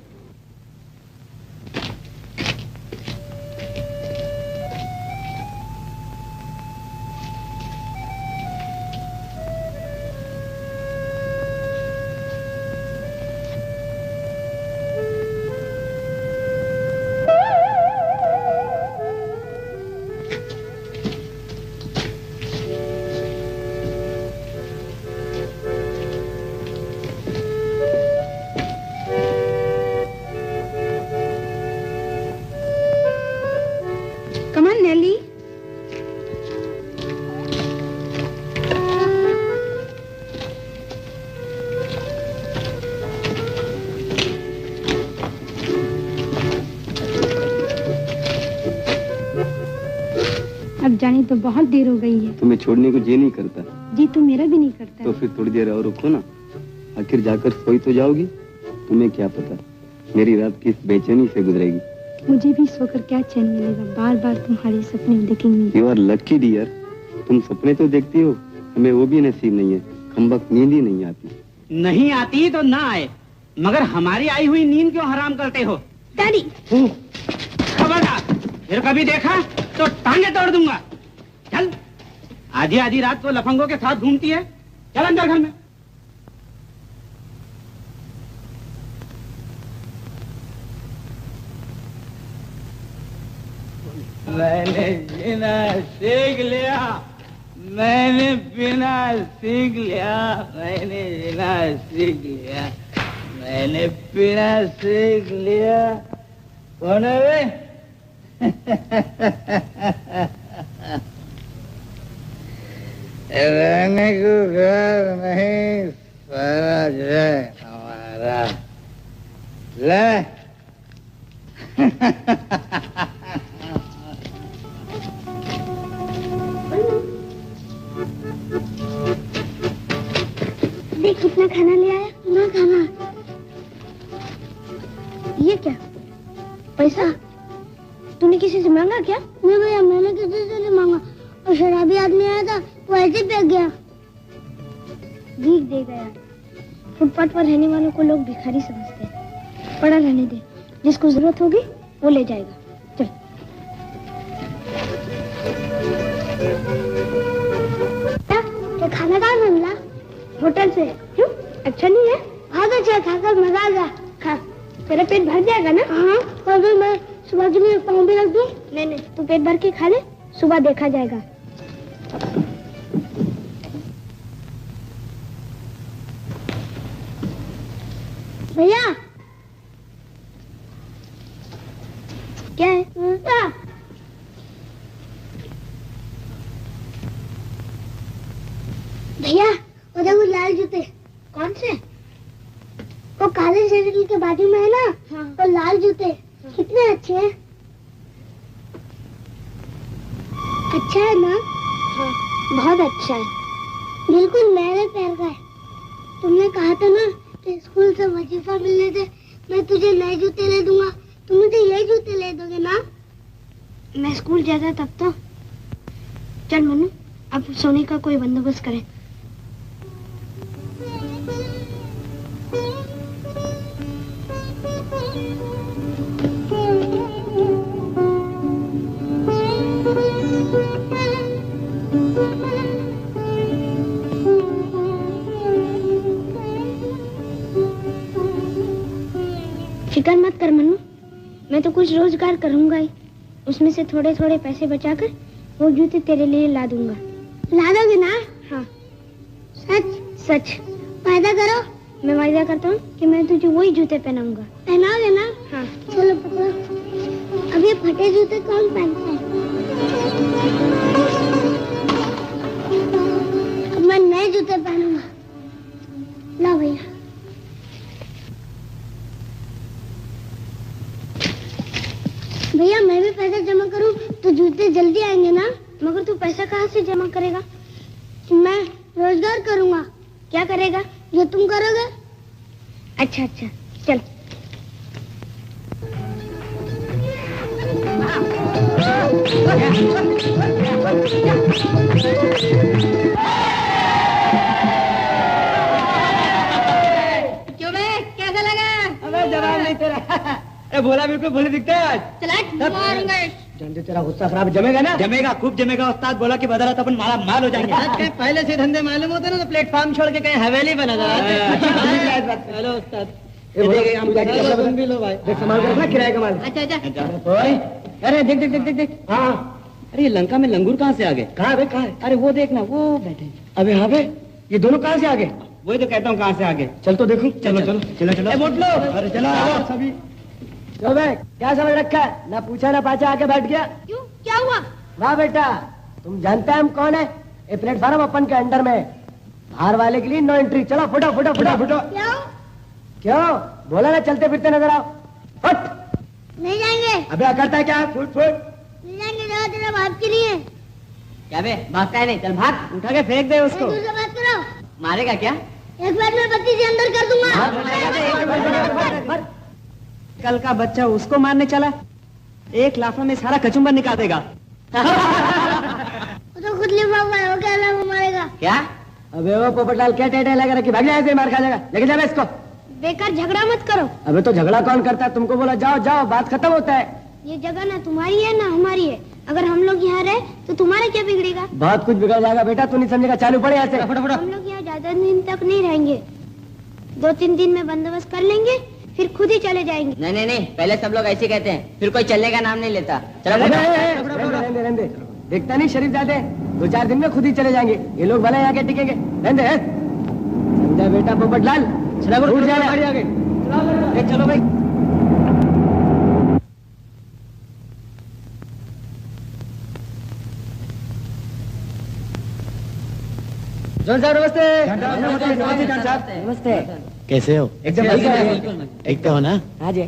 जाने तो बहुत देर हो गई है। तुम्हें छोड़ने को जी नहीं करता। जी तो मेरा भी नहीं करता। तो फिर थोड़ी देर और रुको ना, आखिर जाकर सोई तो जाओगी। तुम्हें क्या पता मेरी रात किस बेचैनी से गुजरेगी। मुझे भी सोकर क्या चैन मिलेगा, बार बार तुम्हारे सपने देखेंगे। यू आर लकी डियर, तुम सपने तो देखती हो, हमें वो भी नसीब नहीं है। खम्बक नींद ही नहीं आती। नहीं आती तो ना आए, मगर हमारी आई हुई नींद क्यों हराम करते हो? डैडी खबरदार, फिर कभी देखा तो टांगे तोड़ दूंगा। चल, आधी आधी रात को लफंगों के साथ घूमती है। चल अंदर घर में। मैंने जीना सीख लिया, मैंने पीना सीख लिया, मैंने जीना सीख लिया, मैंने पीना सीख लिया। कौन है वे? रहने को घर नहीं, सारा है हमारा। ले देख कितना खाना ले आया। ना खाना। ये क्या? पैसा तूने किसी से मांगा क्या? नहीं भैया, मैंने किसी से नहीं मांगा। और शराबी आदमी आया था, वो ऐसे फेंक गया। भीख दे गया। फुटपाथ पर रहने वालों को लोग भिखारी समझते हैं। पड़ा रहने दे, जिसको जरूरत होगी वो ले जाएगा। चल। क्या खाना कहाँ से मिला? होटल से। क्यों? अच्छा नहीं है? बहुत अच्छा, खाकर मजा आ गया। खा, तेरा पेट भर जाएगा ना? हाँ। और फिर मैं सुबह के लिए पाँव भी रख दूं? नहीं नहीं, तू पेट भर के खा ले, सुबह देखा जाएगा। भैया क्या है? भैया उधर वो लाल जूते। कौन से? अच्छा है ना? हाँ, बहुत अच्छा है, बिल्कुल मेरे पैर का है। तुमने कहा था ना कि स्कूल से वजीफा मिलने से मैं तुझे नए जूते ले दूंगा, तुम मुझे ये जूते ले दोगे ना? मैं स्कूल जाता तब तो। चल मनु, अब सोने का कोई बंदोबस्त करें। फिक्र मत कर मनु, मैं तो कुछ रोजगार करूंगा ही। उसमें से थोड़े थोड़े पैसे बचाकर वो जूते तेरे लिए ला दूंगा। ला दोगे ना? हाँ। सच? सच। वादा करो। मैं वादा करता हूँ कि मैं तुझे वही जूते पहनाऊंगा। पहनाओगे ना? हाँ। चलो पकड़ो। अब ये फटे जूते कौन पहनता है? अब मैं नए जूते पहनूंगा। ला भैया। भैया मैं भी पैसा जमा करूं तो जूते जल्दी आएंगे ना? मगर तू पैसा कहाँ से जमा करेगा? मैं रोजगार करूंगा। क्या करेगा? जो तुम करोगे। अच्छा अच्छा चल। क्यों बे, कैसा लगा? अबे जवाब नहीं तेरा। अरे भोला बिल्कुल भोले दिखते है आज। चला मारूंगा। धंधे तेरा गुस्सा खराब जमेगा ना? जमेगा, खूब जमेगा। उस्ताद बोला कि बदौलत अपन माला माल हो जाएंगे। आज कहीं पहले से धंधे मालूम होते ना तो प्लेटफॉर्म छोड़ के कहीं हवेली बना था। हेलो उस्ताद। तुम भी लो भाई। देख संभाल कर रखना, किराए का माल। अच्छा अच्छा। अरे देख देख देख देख देख। हाँ। अरे ये लंका में लंगूर कहाँ से आ गए? कहाँ है? कहाँ है? अरे वो देखना, वो बैठे। अबे हाँ बे, ये दोनों कहाँ से आ गए? वही तो कहता हूँ कहाँ से आ गए। चल तो देखो। चलो चलो चलो चलो। मोट लो। अरे चलो सभी। तो बे क्या समझ रखा है? ना पूछा ना पाछा आके बैठ गया। क्यों, क्या हुआ? वाह बेटा, तुम जानते हैं हम कौन है? ये प्लेटफार्म अपन के अंडर में। बाहर वाले के लिए नो एंट्री। चलो फुटो फुटो फुटो फुटो। क्यों बोला ना चलते फिरते नजर आओ। फट। नहीं जाएंगे। अबे करता है क्या? Foot foot. नहीं जाएंगे, जगह तेरा बाप की नहीं है। क्या बे भागता है? नहीं चल भाग, उठा के फेंक दे उसको। दूसरा बात करो। मारेगा क्या? एक बार में बत्ती से अंदर कर दूंगा। कल का बच्चा उसको मारने चला, एक लाफा में सारा कचुम्बर निकाल देगा। वो तो खुद लिखा हुआ है, वो क्या नाम मारेगा? क्या? अबे वो पोपटलाल क्या टेढ़े लग रहा कि भाग जाए, मार खा जाएगा। लेके जाए इसको। बेकार झगड़ा मत करो। अबे तो झगड़ा कौन करता है? तुमको बोला जाओ जाओ, बात खत्म होता है। ये जगह ना तुम्हारी है ना हमारी है। अगर हम लोग यहाँ रहे तो तुम्हारा क्या बिगड़ेगा? बहुत कुछ बिगड़ जाएगा बेटा, तू नहीं समझेगा। चालू पड़े ऐसे। हम लोग यहाँ ज्यादा दिन तक नहीं रहेंगे, 2-3 दिन में बंदोबस्त कर लेंगे, फिर खुद ही चले जाएंगे। नहीं नहीं नहीं, पहले सब लोग ऐसे कहते हैं, फिर कोई चलने का नाम नहीं लेता। चलो रहने देखता नहीं शरीफ जाते, 2-4 दिन में खुद ही चले जाएंगे। ये लोग भले आके टिकेंगे। रहने समझा बेटा पोपटलाल। चलो भाई। जॉन साहब नमस्ते। नमस्ते। कैसे हो? एकदम एक तो हो ना? हाँ जी।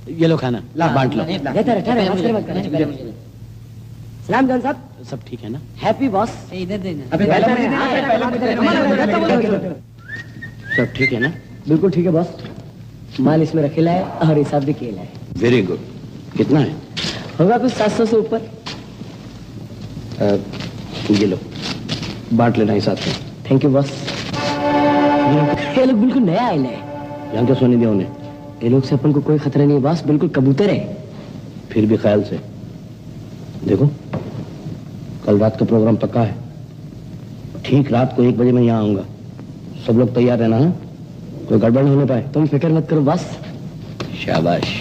ये लो खाना, ला बांट लो। सलाम जॉन साहब। सब ठीक है ना? Happy boss. इधर देना। सब ठीक है ना? बिल्कुल ठीक है बॉस। माल इसमें रखेला है और हिसाब भी केला है। Very good. कितना है? होगा कुछ 700 से ऊपर। ये लो, बांट लेना हिसाब से। Thank you boss. ये लोग बिल्कुल नया आए हैं। यहाँ क्या सोने दिया उन्हें? ये लोग से अपन को कोई खतरा नहीं है बॉस, बिल्कुल कबूतर है। फिर भी ख्याल से देखो, कल रात का प्रोग्राम पक्का है। ठीक रात को 1 बजे मैं यहाँ आऊंगा। सब लोग तैयार रहना है, कोई गड़बड़ नहीं होने पाए। तुम फिक्र मत करो बॉस। शाबाश।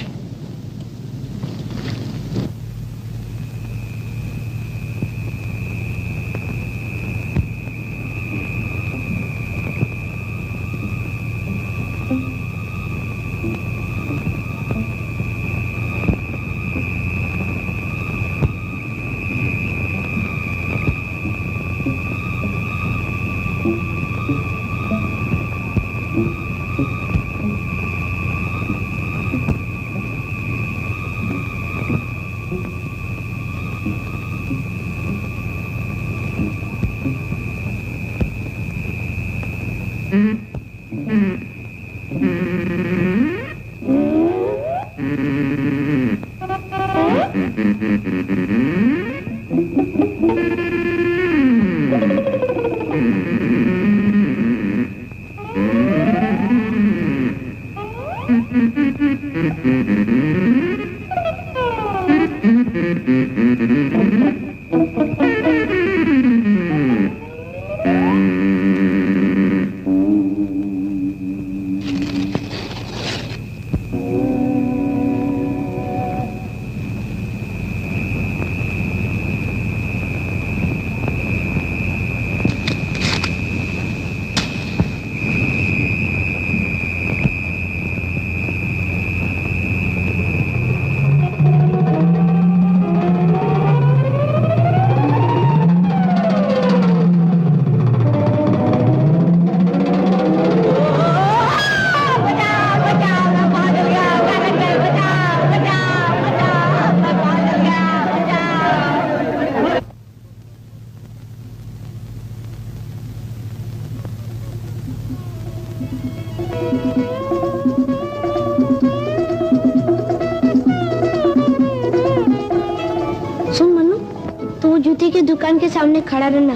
दुकान के सामने खड़ा रहना,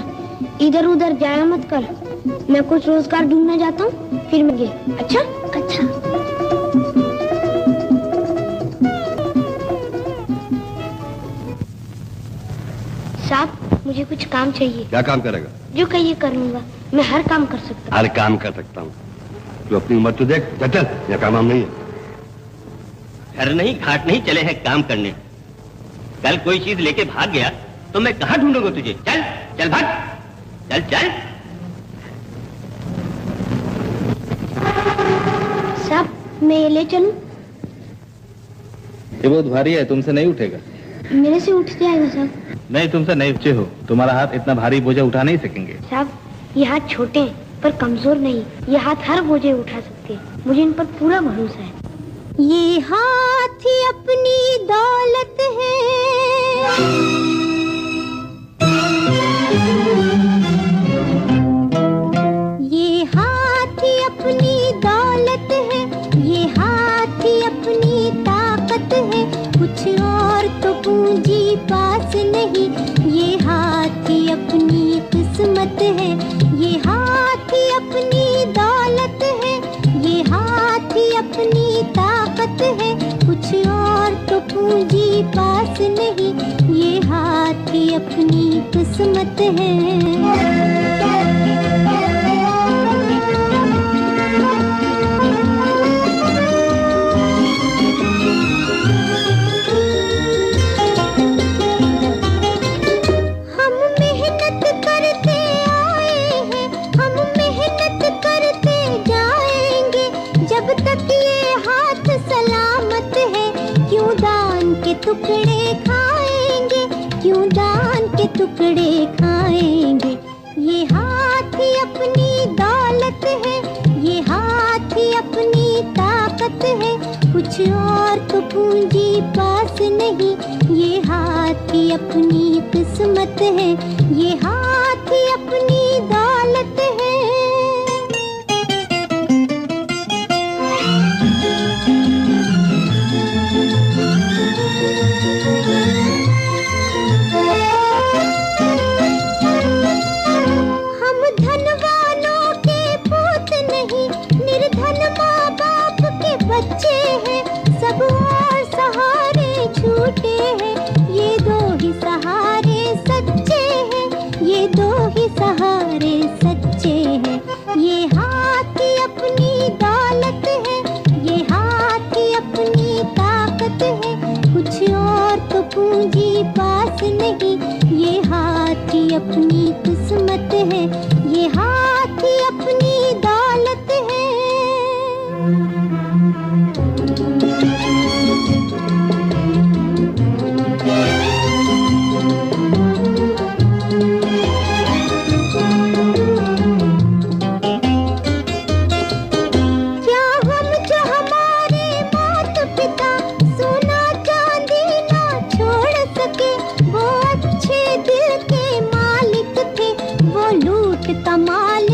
इधर उधर जाया मत कर। मैं कुछ रोजगार ढूंढने जाता हूँ, फिर मिलेंगे। अच्छा अच्छा। साहब मुझे कुछ काम चाहिए। क्या काम करेगा? जो कहिए कर लूंगा, मैं हर काम कर सकता हूँ। हर काम कर सकता हूँ? तू अपनी उम्र तो देख, चल यह काम हम नहीं है। घर नहीं घाट नहीं चले हैं काम करने। कल कोई चीज लेके भाग गया तो मैं कहाँ ढूंढूंगा तुझे? चल चल भाग, चल चल। साहब मैं ये ले चलूं? ये बहुत भारी है, तुमसे नहीं उठेगा। मेरे से उठ जाएगा साहब। नहीं, तुमसे नहीं ऊंचे हो, तुम्हारा हाथ इतना भारी बोझा उठा नहीं सकेंगे। साहब ये हाथ छोटे हैं पर कमजोर नहीं, ये हाथ हर बोझे उठा सकते हैं, मुझे इन पर पूरा भरोसा है। ये हाथ ही अपनी दौलत है, ये हाथ ही अपनी दौलत है, ये हाथ ही अपनी ताकत है, कुछ और तो पूंजी पास नहीं, ये हाथ ही अपनी किस्मत है, ये हाथ ही अपनी दौलत है, ये हाथ ही अपनी ताकत है, कुछ और तो पूंजी पास नहीं, ये हाथ ही अपनी किस्मत है। टुकड़े खाएंगे, क्यों दान के टुकड़े खाएंगे, ये हाथ ही अपनी दौलत है, ये हाथ ही अपनी ताकत है, कुछ और तो पूंजी पास नहीं, ये हाथ ही अपनी किस्मत है, ये हाथ ही अपनी दौलत है। सहारे सच्चे हैं, ये हाथ ही अपनी दौलत है, ये हाथ ही अपनी ताकत है, कुछ और तो पूंजी पास नहीं, ये हाथ ही अपनी किस्मत है, ये हाथ ही अपनी दौलत है। कमाल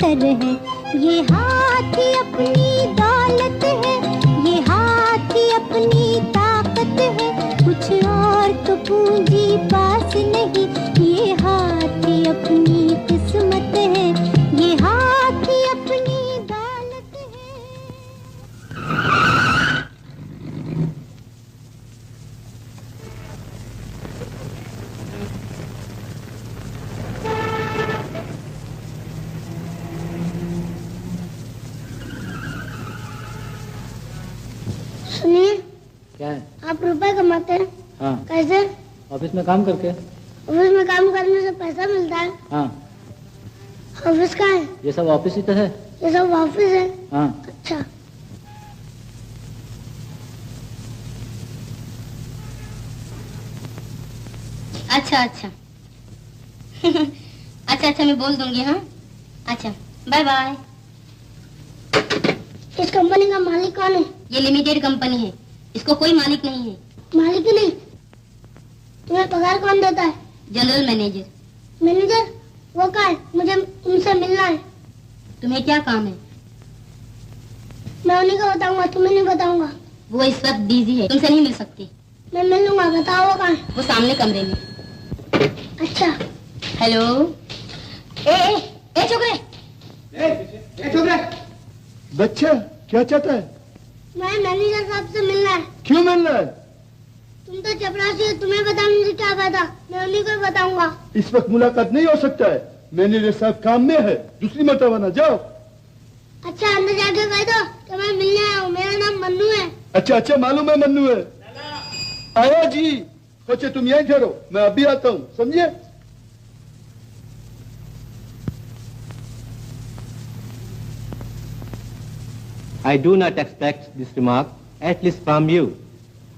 खच्चर है, ये हाथी अपनी दौलत है, ये हाथी अपनी ताकत है, कुछ और तो पूंजी पास नहीं, ये हाथी अपनी किस्मत है, ये हाथी अपनी दौलत है। सुनिए, क्या है? आप रुपए कमाते हैं? हाँ। कैसे? ऑफिस में काम करके। ऑफिस में काम करने से पैसा मिलता है? हाँ। ऑफिस कहाँ है? ये सब ऑफिस ही तो है। ये सब ऑफिस है? हाँ। अच्छा। अच्छा अच्छा अच्छा अच्छा, मैं बोल दूंगी। हाँ अच्छा, बाय बाय। इस कंपनी का मालिक कौन है? ये लिमिटेड कंपनी है, इसको कोई मालिक नहीं है। मालिक ही नहीं? तुम्हें पगार कौन देता है? General manager. मैनेजर? वो कहाँ है? मुझे उनसे मिलना है। तुम्हें क्या काम है? मैं उन्हीं को बताऊंगा, तुम्हें नहीं बताऊंगा। वो इस वक्त बिजी है, तुमसे नहीं मिल सकती। मैं मिल लूंगा, बताओ वो कहाँ है? वो सामने कमरे में। अच्छा। हेलो। ए छोकरे। बच्चा क्या चाहता है? मैं मैनेजर साहब से मिलना है। क्यों मिलना है? तुम तो चपरासी हो, तुम्हें बताने से क्या फायदा? मैं उन्हीं को बताऊंगा। इस वक्त मुलाकात नहीं हो सकता है, मैनेजर साहब काम में है, दूसरी मरतबा ना जाओ। अच्छा, अंदर जाके कह दो कि मैं मिलने आया हूँ, मेरा नाम मन्नू है। अच्छा, मालूम है मन्नू है। आया जी। बच्चे तुम यहीं ठहरो, मैं अभी आता हूँ, समझे? I do not expect this remark, at least from you.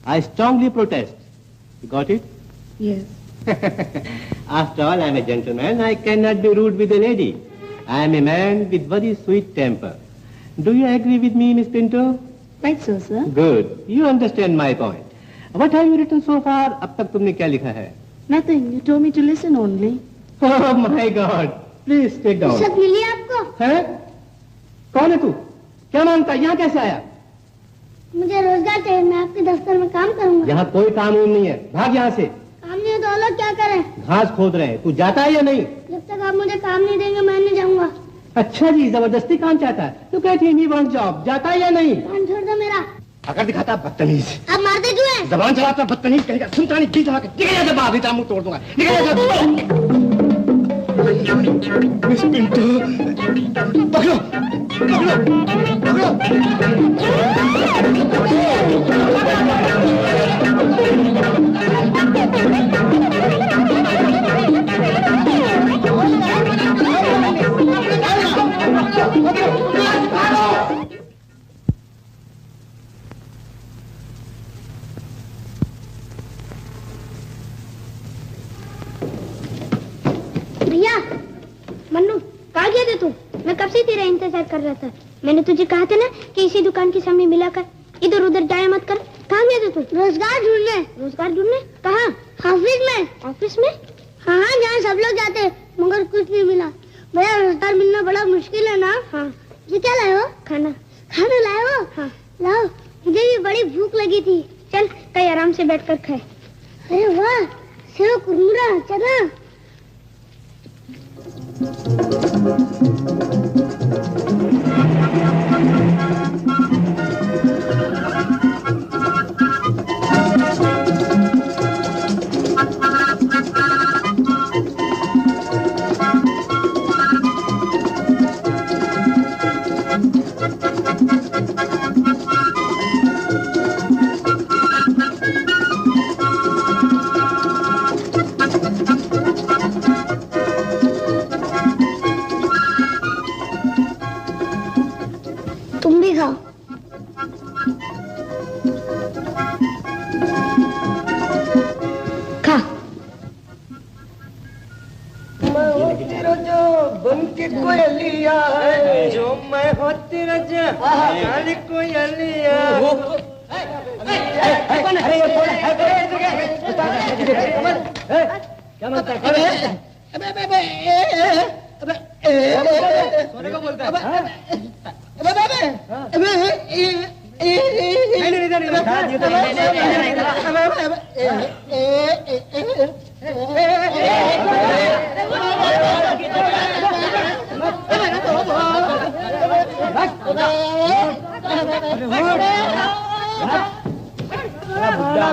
I strongly protest. You got it? Yes. After all, I am a gentleman. I cannot be rude with a lady. I am a man with very sweet temper. Do you agree with me, Miss Pinto? Right so, sir. Good. You understand my point. What have you written so far? अब तक तुमने क्या लिखा है? Nothing. You told me to listen only. Oh my God! Please take down. सब मिली आपको? है? कौन है तू? क्या मांगता है? यहाँ कैसे आया? मुझे रोजगार चाहिए, मैं आपके दफ्तर में काम करूंगा। यहाँ कोई कानून नहीं है, भाग यहाँ से। काम नहीं है तो और लोग क्या करें? घास खोद रहे हैं, तू जाता है या नहीं? जब तक आप मुझे काम नहीं देंगे मैं नहीं जाऊंगा। अच्छा जी, जबरदस्ती काम चाहता है। तू कहती है नहीं वांट जॉब, जाता है या नहीं? काम छोड़ दो मेरा। अगर दिखाता बदतमीज। आप मारते क्यों हैं? जबान चलाता बदतमीज कहेगा, सुनता नहीं, बीच आके निकल जा, जब आगे मुंह तोड़ दूंगा। निकल जा। मिस पिंटो, पकड़ो, पकड़ो, भैया, मन्नू, कहाँ गया था तू? मैं कब से तेरा इंतजार कर रहा था। मैंने तुझे कहा था ना कि इसी दुकान के सामने मिला कर, इधर उधर जाया मत कर। कहाँ गया था तू? रोजगार ढूंढने। रोजगार ढूंढने? कहाँ? ऑफिस में। ऑफिस में? हाँ, जहाँ सब लोग जाते हैं, मगर कुछ नहीं मिला। भैया, रोजगार मिलना बड़ा मुश्किल है ना? हाँ। ये क्या लाए हो? खाना। खाना लाए हो? हाँ। लाओ, मुझे भी बड़ी भूख लगी थी। चल, कहीं आराम से बैठ कर खाए। अरे वाह, सेव, कुरमुरा, चना। तुम भी खाओ। खा। जो बन के कोयलिया है, जो मैं होती रजा कोयलिया। क्या मांगता है? सोने को बोलता है।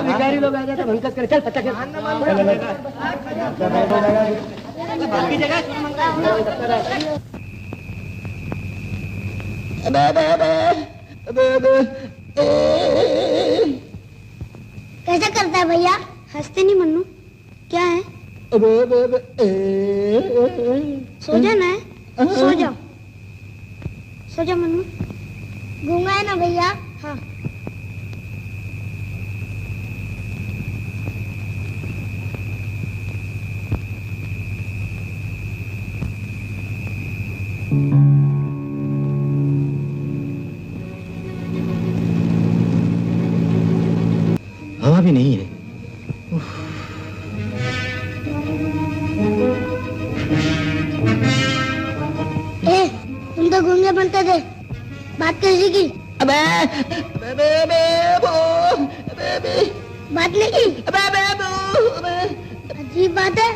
भिखारी लोग आ जाते भंकस करे। चल पता कैसा करता है भैया? हंसते नहीं मन्नू, क्या है? सो जा ना, सो जाओ, सो जा मन्नू। गूंगा है ना भैया? हाँ। हवा भी नहीं है। तुम तो गूंगे बनते थे, बात कैसी की? बात नहीं की? अजीब बात है।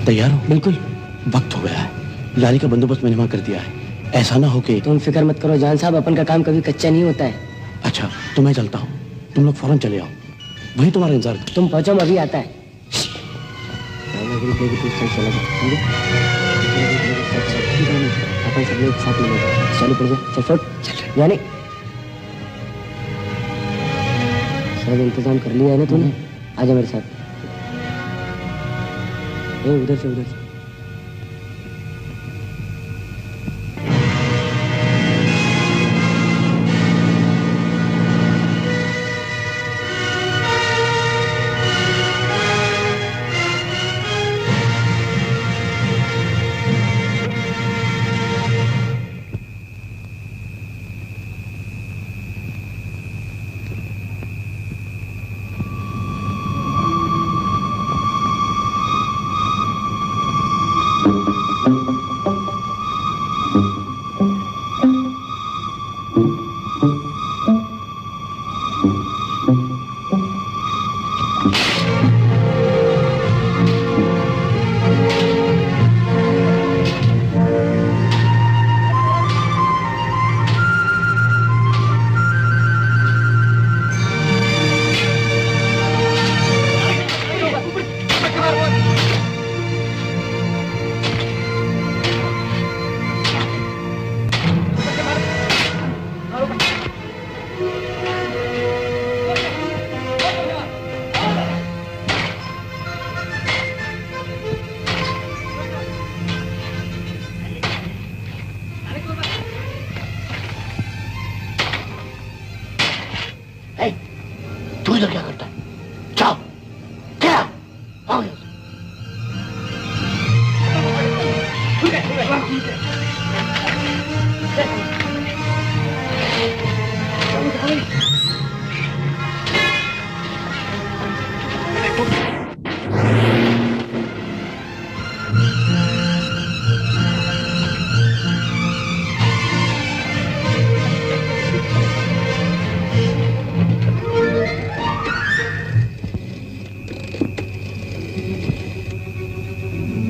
तैयार हो? बिल्कुल। वक्त हो गया है। लाली का बंदोबस्त मैंने वहां कर दिया है। ऐसा ना हो कि तुम फिक्र मत करो जान साहब, अपन का काम कभी कच्चा नहीं होता है। अच्छा तो मैं चलता हूँ, तुम लोग फौरन चले आओ, वही तुम्हारा इंतजार। तुम पहुंचो, मैं अभी आता है। अपन सब लोग साथ मिलेंगे। चलो पड़ जाओ, चल फट। यानी सब इंतजाम कर लिया है ना तूने? आजा मेरे साथ। उधर से उधर से। तू इधर क्या करता है? जाओ, क्या? आओ यहाँ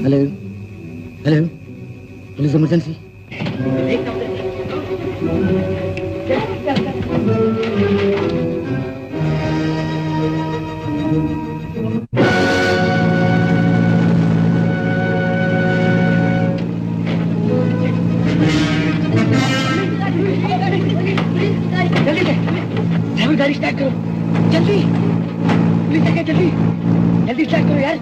हेलो हेलो, पुलिस इमरजेंसी। जल्दी गाड़ी स्टार्ट करो, जल्दी पुलिस आ गया, जल्दी जल्दी स्टार्ट करो यार।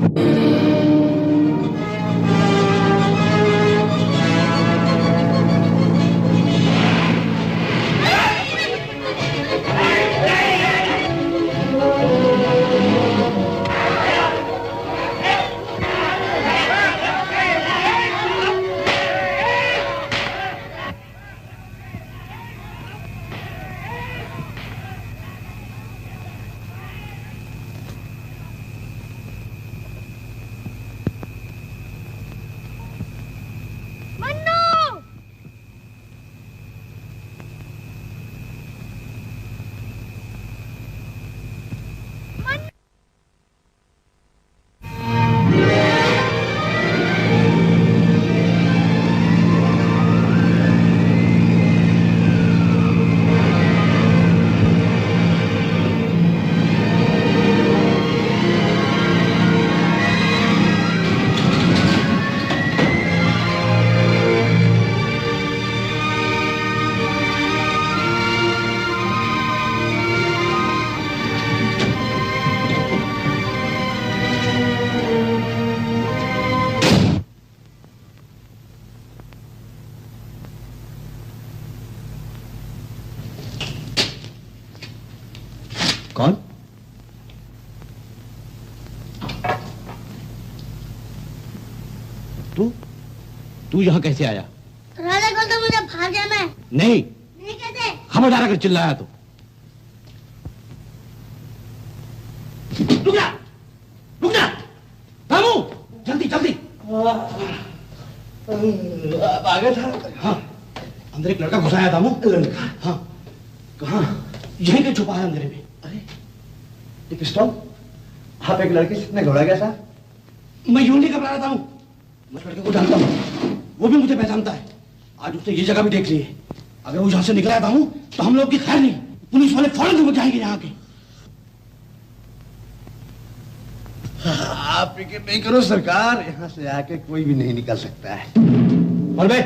तू यहाँ कैसे आया? राजा को तो मुझे भाग जाना है। नहीं कैसे? खबरदार अगर चिल्लाया तो। रुक जा, रुक जा, रामू, जल्दी जल्दी। आ गया था। हाँ, अंदर एक लड़का घुसाया था। लड़का? हाँ। कहाँ? यहीं पे छुपा है अंधेरे में। अरे ये पिस्तौल आप एक लड़के से इतने घबरा गया था? मैं यूं नहीं घबरा रहा हूँ, मैं लड़के को जानता हूँ, वो भी मुझे पहचानता है। आज उसने ये जगह भी देख ली है। अगर वो यहाँ से निकल आता हूँ तो हम लोग की खैर नहीं, पुलिस वाले फौरन ढूंढ के आएंगे यहाँ के। आप फिक्र नहीं करो सरकार, यहाँ से आके कोई भी नहीं निकल सकता है। बोल बे,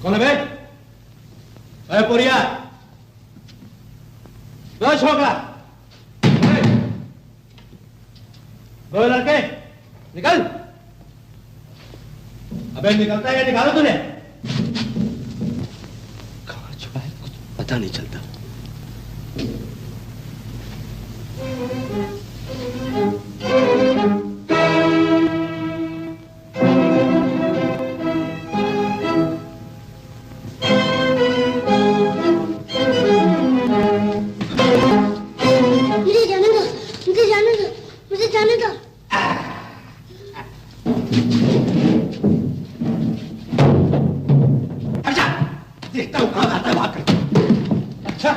कौन है बे? अरे पुरिया, दो छोकरा, दो लड़के, निकल। अबे निकलता है या निकालो तूने? कहाँ छुपा है कुछ पता नहीं चलता। मुझे जाने दो, मुझे जाने दो, मुझे जाने दो। देखता हूँ कहाँ आता है भाग कर। अच्छा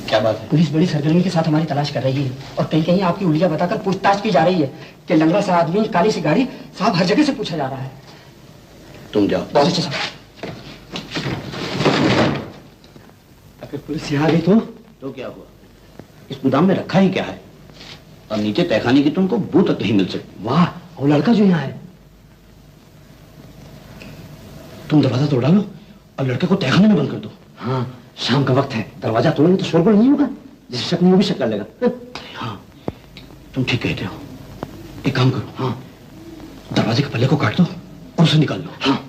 क्या बात है? पुलिस बड़ी सरगर्मी के साथ हमारी तलाश कर रही है और कहीं कहीं आपकी उंगलियां बताकर पूछताछ की जा रही है कि लंगड़ा सा आदमी, काली सी गाड़ी, साहब हर जगह से पूछा जा रहा है। तुम जाओ। बहुत अच्छे साहब। अगर पुलिस यहाँ आ गई तो क्या हुआ? इस गोदाम में रखा ही क्या है? और नीचे तहखाने की तुमको बू तक नहीं मिल सकती। वाह, वो लड़का जो यहाँ है। तुम दरवाजा तोड़ डालो और लड़के को तहखाने में बंद कर दो। हाँ, शाम का वक्त है, दरवाजा तोड़ेंगे तो शोरगुल नहीं होगा, जिसे शक नहीं वो भी शक कर लेगा। हाँ, तुम ठीक कहते हो। एक काम करो, हाँ, दरवाजे के पल्ले को काट दो और उसे निकाल लो। हाँ।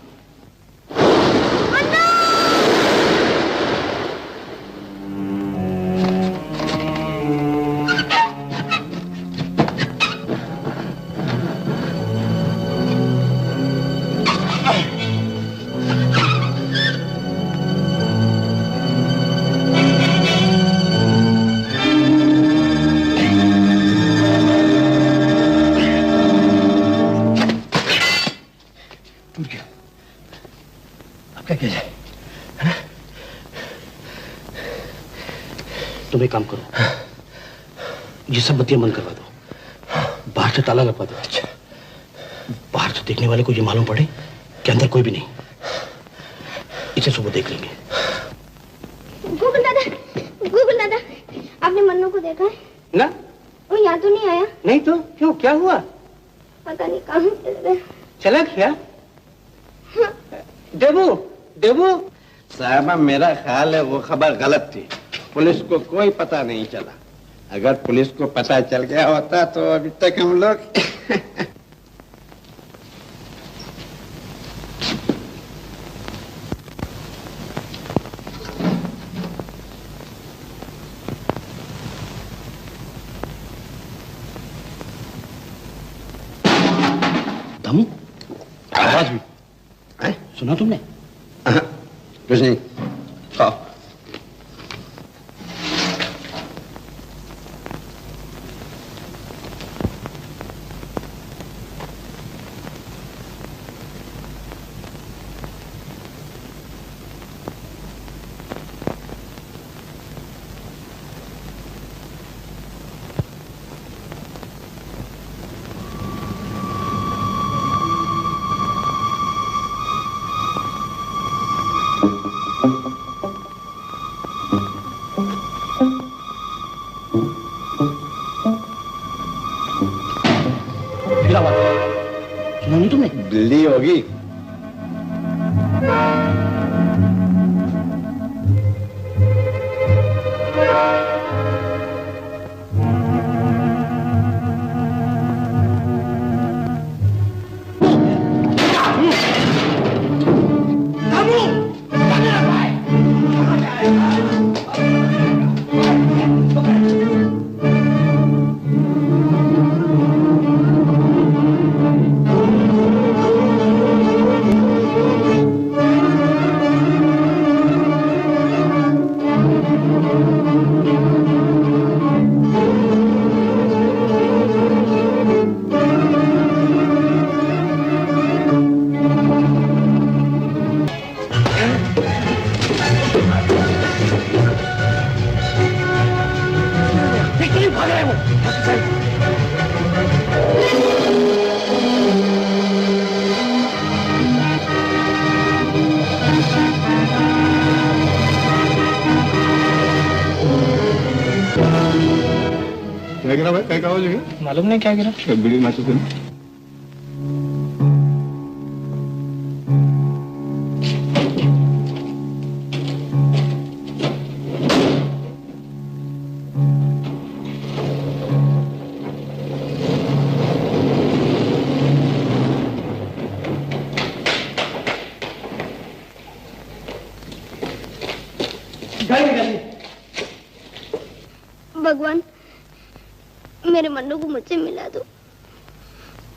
तुम एक काम करो, ये सब बत्तियां बंद करवा दो, बाहर से ताला लगवा दो। अच्छा। बाहर से देखने वाले को ये मालूम पड़े कि अंदर कोई भी नहीं, इसे सुबह देख लेंगे। गूगल दादा, आपने मन्नू को देखा है? ना वो यहाँ तो नहीं आया। नहीं तो क्यों, क्या हुआ? पता नहीं कहाँ चल गया। चला क्या? देवू, देवू साहबा, मेरा ख्याल है वो खबर गलत थी। पुलिस को कोई पता नहीं चला। अगर पुलिस को पता चल गया होता तो अभी तक हम लोग दमू, आवाज हुई, सुना तुमने? कुछ नहीं। खाओ। सुना नहीं तुमने? बिल्ली होगी। क्या गिरा भाई? क्या हो जाएगा? मालूम नहीं क्या गिरा। बीड़ी माचो से भगवान, मेरे मन्नू को मुझसे मिला दो।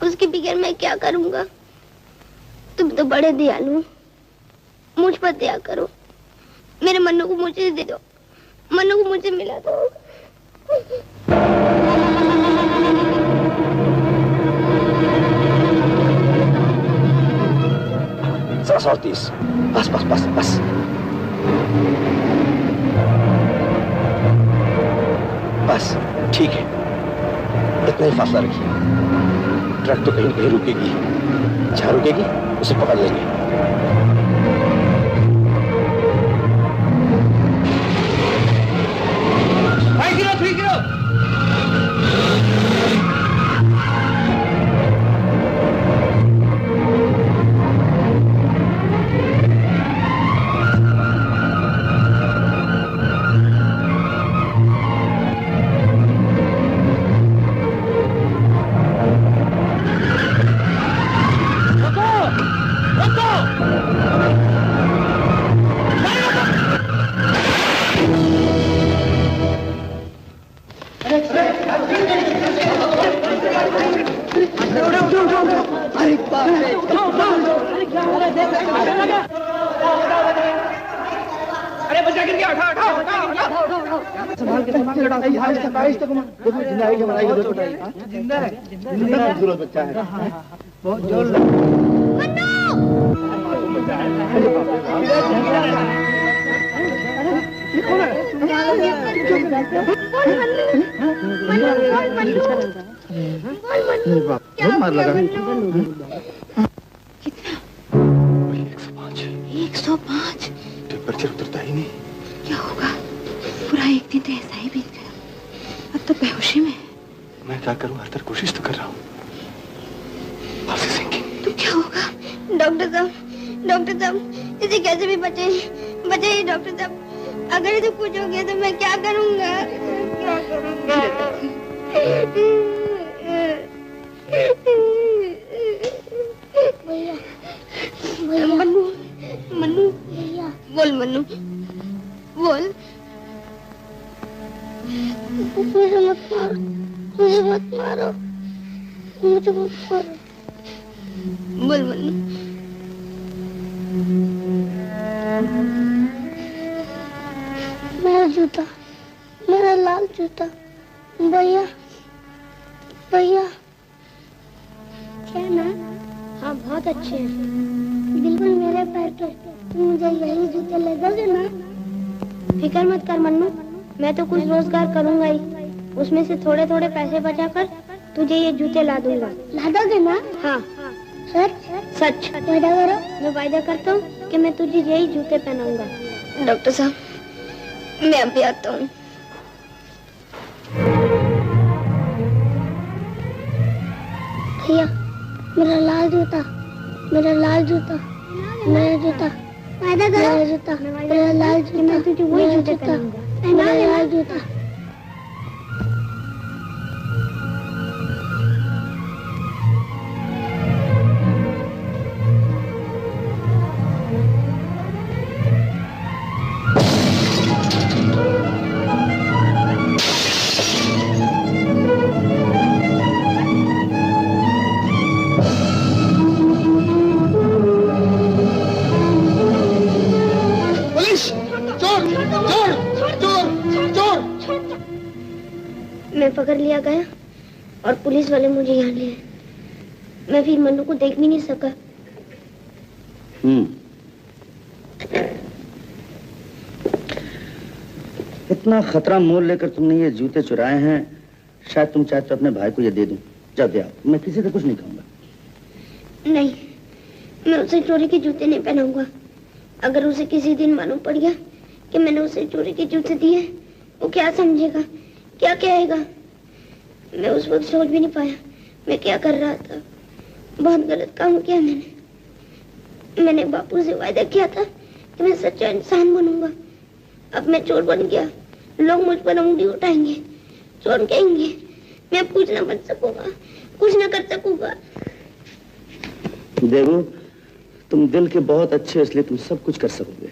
उसके बगैर मैं क्या करूंगा? तुम तो बड़े दयालु हो, मुझ पर दया करो। मेरे मन्नू को मुझे दे दो, मन्नू को मुझे मिला दो। 130। बस बस बस बस। बस ठीक है, इतना ही फासला रखिए। ट्रक तो कहीं न कहीं रुकेगी, जहाँ रुकेगी उसे पकड़ लेंगे। 5 किलो 3 किलो। अरे बच्चा गिर गया, उठा उठा उठा संभाल के जिंदा है, खूबसूरत बच्चा है। बहुत जोर बहुत मार लगा। 105। टेम्परेचर उतरता ही नहीं। क्या होगा? पूरा एक दिन तो ऐसा ही बीत गया। अब अब तो बेहोशी में। मैं क्या करूं, हर तरह कोशिश तो कर रहा हूं। तो क्या होगा? डॉक्टर साहब इसे कैसे भी बचाइए डॉक्टर साहब। अगर इसे कुछ हो गया तो मैं क्या करूंगा? मन्नू बोल मन्नू बोल। मुझे मत मारो बोल मन्नू। मेरा जूता, मेरा लाल जूता। भैया क्या ना? हाँ बहुत अच्छे हैं, बिल्कुल मेरे पैर के। तुम मुझे यही जूते ले दोगे ना? फिक्र मत कर मन्नू, मैं तो कुछ रोजगार करूंगा ही। उसमें से थोड़े थोड़े पैसे बचाकर तुझे ये जूते ला दूंगा। ला दोगे ना? हाँ सच वादा करो। मैं वादा करता हूँ कि मैं तुझे यही जूते पहनाऊंगा। डॉक्टर साहब मैं अभी आता हूँ। भैया मेरा लाल जूता, मेरा लाल जूता, मेरा जूता। वादा करो। मेरा जूता, मेरा लाल जूता। मैं तुझे वही जूते पहनाऊंगा। मेरा लाल जूता। मैं पकड़ लिया गया और पुलिस वाले मुझे यहाँ ले आए। मैं फिर मन्नू को देख भी नहीं सका। इतना खतरा मोल लेकर तुमने ये जूते चुराए हैं, शायद तुम चाहते तो अपने भाई को ये दे दूं। जाओ दे आओ, मैं किसी से कुछ नहीं कहूंगा। नहीं, मैं उसे चोरी के जूते नहीं पहनाऊंगा। अगर उसे किसी दिन मालूम पड़ गया कि मैंने उसे चोरी के जूते दिए, वो क्या समझेगा, क्या कहेगा? मैं उस वक्त सोच भी नहीं पाया मैं क्या कर रहा था। बहुत गलत काम किया मैंने बापू से वादा किया था कि मैं सच्चा इंसान बनूंगा। अब मैं चोर बन गया, लोग मुझ पर उंगली उठाएंगे, चोर कहेंगे। मैं कुछ ना बन सकूंगा, कुछ ना कर सकूंगा। देवू, तुम दिल के बहुत अच्छे, इसलिए तुम सब कुछ कर सकोगे।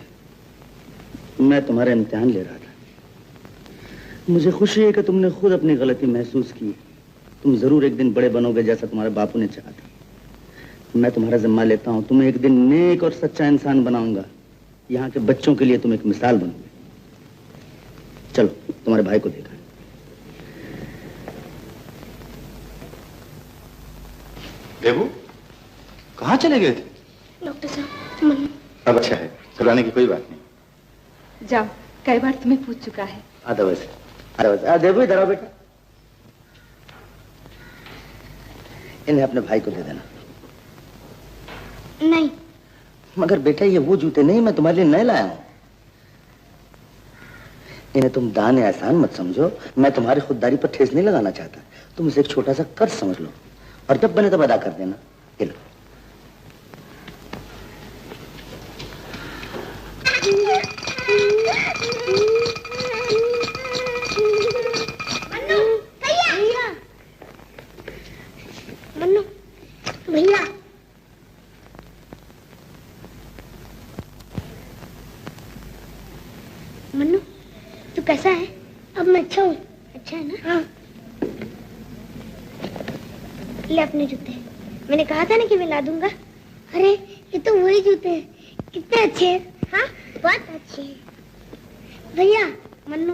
मैं तुम्हारा इम्तिहान ले रहा था। मुझे खुशी है कि तुमने खुद अपनी गलती महसूस की। तुम जरूर एक दिन बड़े बनोगे जैसा तुम्हारे बापू ने चाहा था। मैं तुम्हारा जिम्मा लेता हूं, तुम्हें एक दिन नेक और सच्चा इंसान बनाऊंगा। यहाँ के बच्चों के लिए तुम एक मिसाल बनोगे। चलो तुम्हारे भाई को देखा। देवू, कहाँ चले गए थे? डॉक्टर साहब मन्नू। अब अच्छा है, घबराने की कोई बात नहीं। जाओ, कई बार तुम्हें पूछ चुका है। आधा बस देवू, इधर आओ बेटा। इन्हें अपने भाई को दे देना। नहीं। मगर बेटा ये वो जूते नहीं, मैं तुम्हारे लिए नए लाया हूं। इन्हें तुम दान या एहसान मत समझो। मैं तुम्हारी खुददारी पर ठेस नहीं लगाना चाहता। तुम इसे एक छोटा सा कर्ज समझ लो और जब बने तब अदा कर देना। ये लो। मन्नू भैया, मन्नू तू कैसा है? अब मैं अच्छा हूँ। अच्छा है ना? हाँ। ले अपने जूते। मैंने कहा था ना कि मैं ला दूंगा। अरे ये तो वही जूते हैं, कितने अच्छे हैं। हाँ बहुत अच्छे हैं। भैया मन्नू।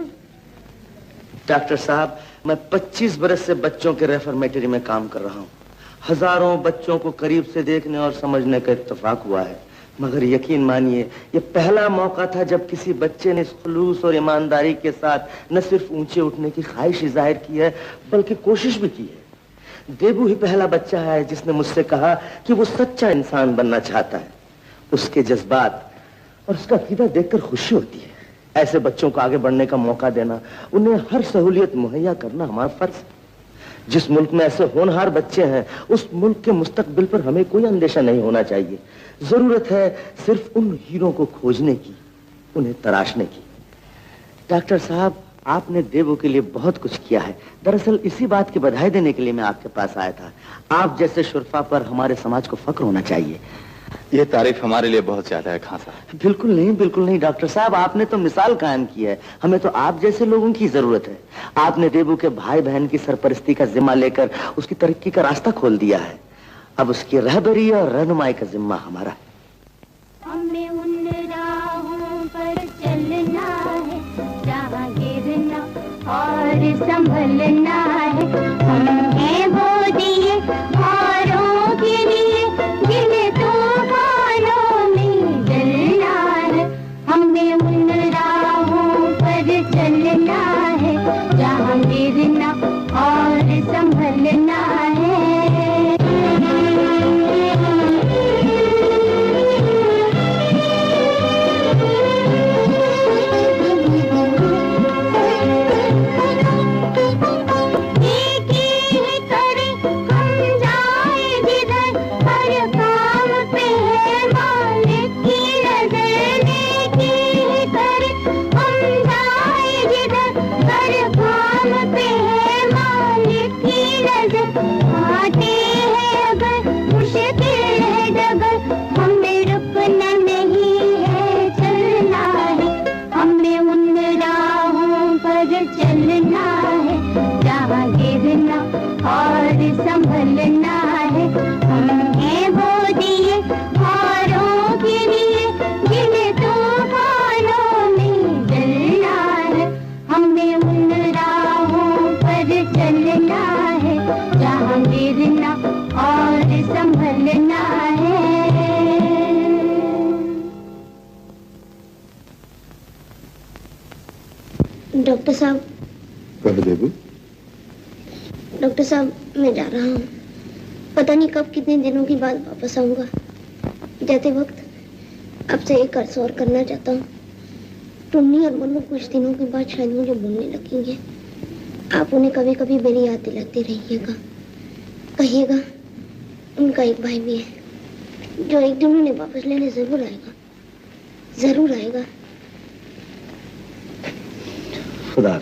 डॉक्टर साहब, मैं 25 बरस से बच्चों के रेफर्मेटरी में काम कर रहा हूँ। हजारों बच्चों को करीब से देखने और समझने का इत्तेफाक हुआ है। मगर यकीन मानिए, ये पहला मौका था जब किसी बच्चे ने खुलूस और ईमानदारी के साथ न सिर्फ ऊंचे उठने की ख्वाहिश जाहिर की है, बल्कि कोशिश भी की है। देबू ही पहला बच्चा है जिसने मुझसे कहा कि वो सच्चा इंसान बनना चाहता है। उसके जज्बात और उसका अकीदा देखकर खुशी होती है। ऐसे बच्चों को आगे बढ़ने का मौका देना, उन्हें हर सहूलियत मुहैया करना हमारा फर्ज है। जिस मुल्क में ऐसे होनहार बच्चे हैं, उस मुल्क के मुस्तकबिल पर हमें कोई अंदेशा नहीं होना चाहिए। जरूरत है सिर्फ उन हीरों को खोजने की, उन्हें तराशने की। डॉक्टर साहब, आपने देवों के लिए बहुत कुछ किया है। दरअसल इसी बात की बधाई देने के लिए मैं आपके पास आया था। आप जैसे शुरफा पर हमारे समाज को फक्र होना चाहिए। ये तारीफ हमारे लिए बहुत ज्यादा है खान साहब। बिल्कुल नहीं डॉक्टर साहब, आपने तो मिसाल कायम की है। हमें तो आप जैसे लोगों की जरूरत है। आपने देवू के भाई बहन की सरपरस्ती का जिम्मा लेकर उसकी तरक्की का रास्ता खोल दिया है। अब उसकी रहबरी और रहनुमाई का जिम्मा हमारा है। हमें उन राहों पर चलना है जहाँ गिरना और संभलना है। हमने वो दिए औरों के लिए जिन्हें तूफानों में जलना है। हमें उन राहों पर चलना है जहाँ गिरना और संभलना है। डॉक्टर साहब, डॉक्टर साहब, मैं जा रहा हूँ। पता नहीं कब कितने दिनों के बाद वापस आऊँगा। जाते वक्त आपसे एक अर्ज और करना चाहता हूँ। टुन्नी और मनु कुछ दिनों के बाद शायद मुझे भूलने लगेंगे। आप उन्हें कभी कभी मेरी याद दिलाते रहिएगा। कहिएगा उनका एक भाई भी है जो एक दिन उन्हें वापस लेने जरूर आएगा, जरूर आएगा। खुदा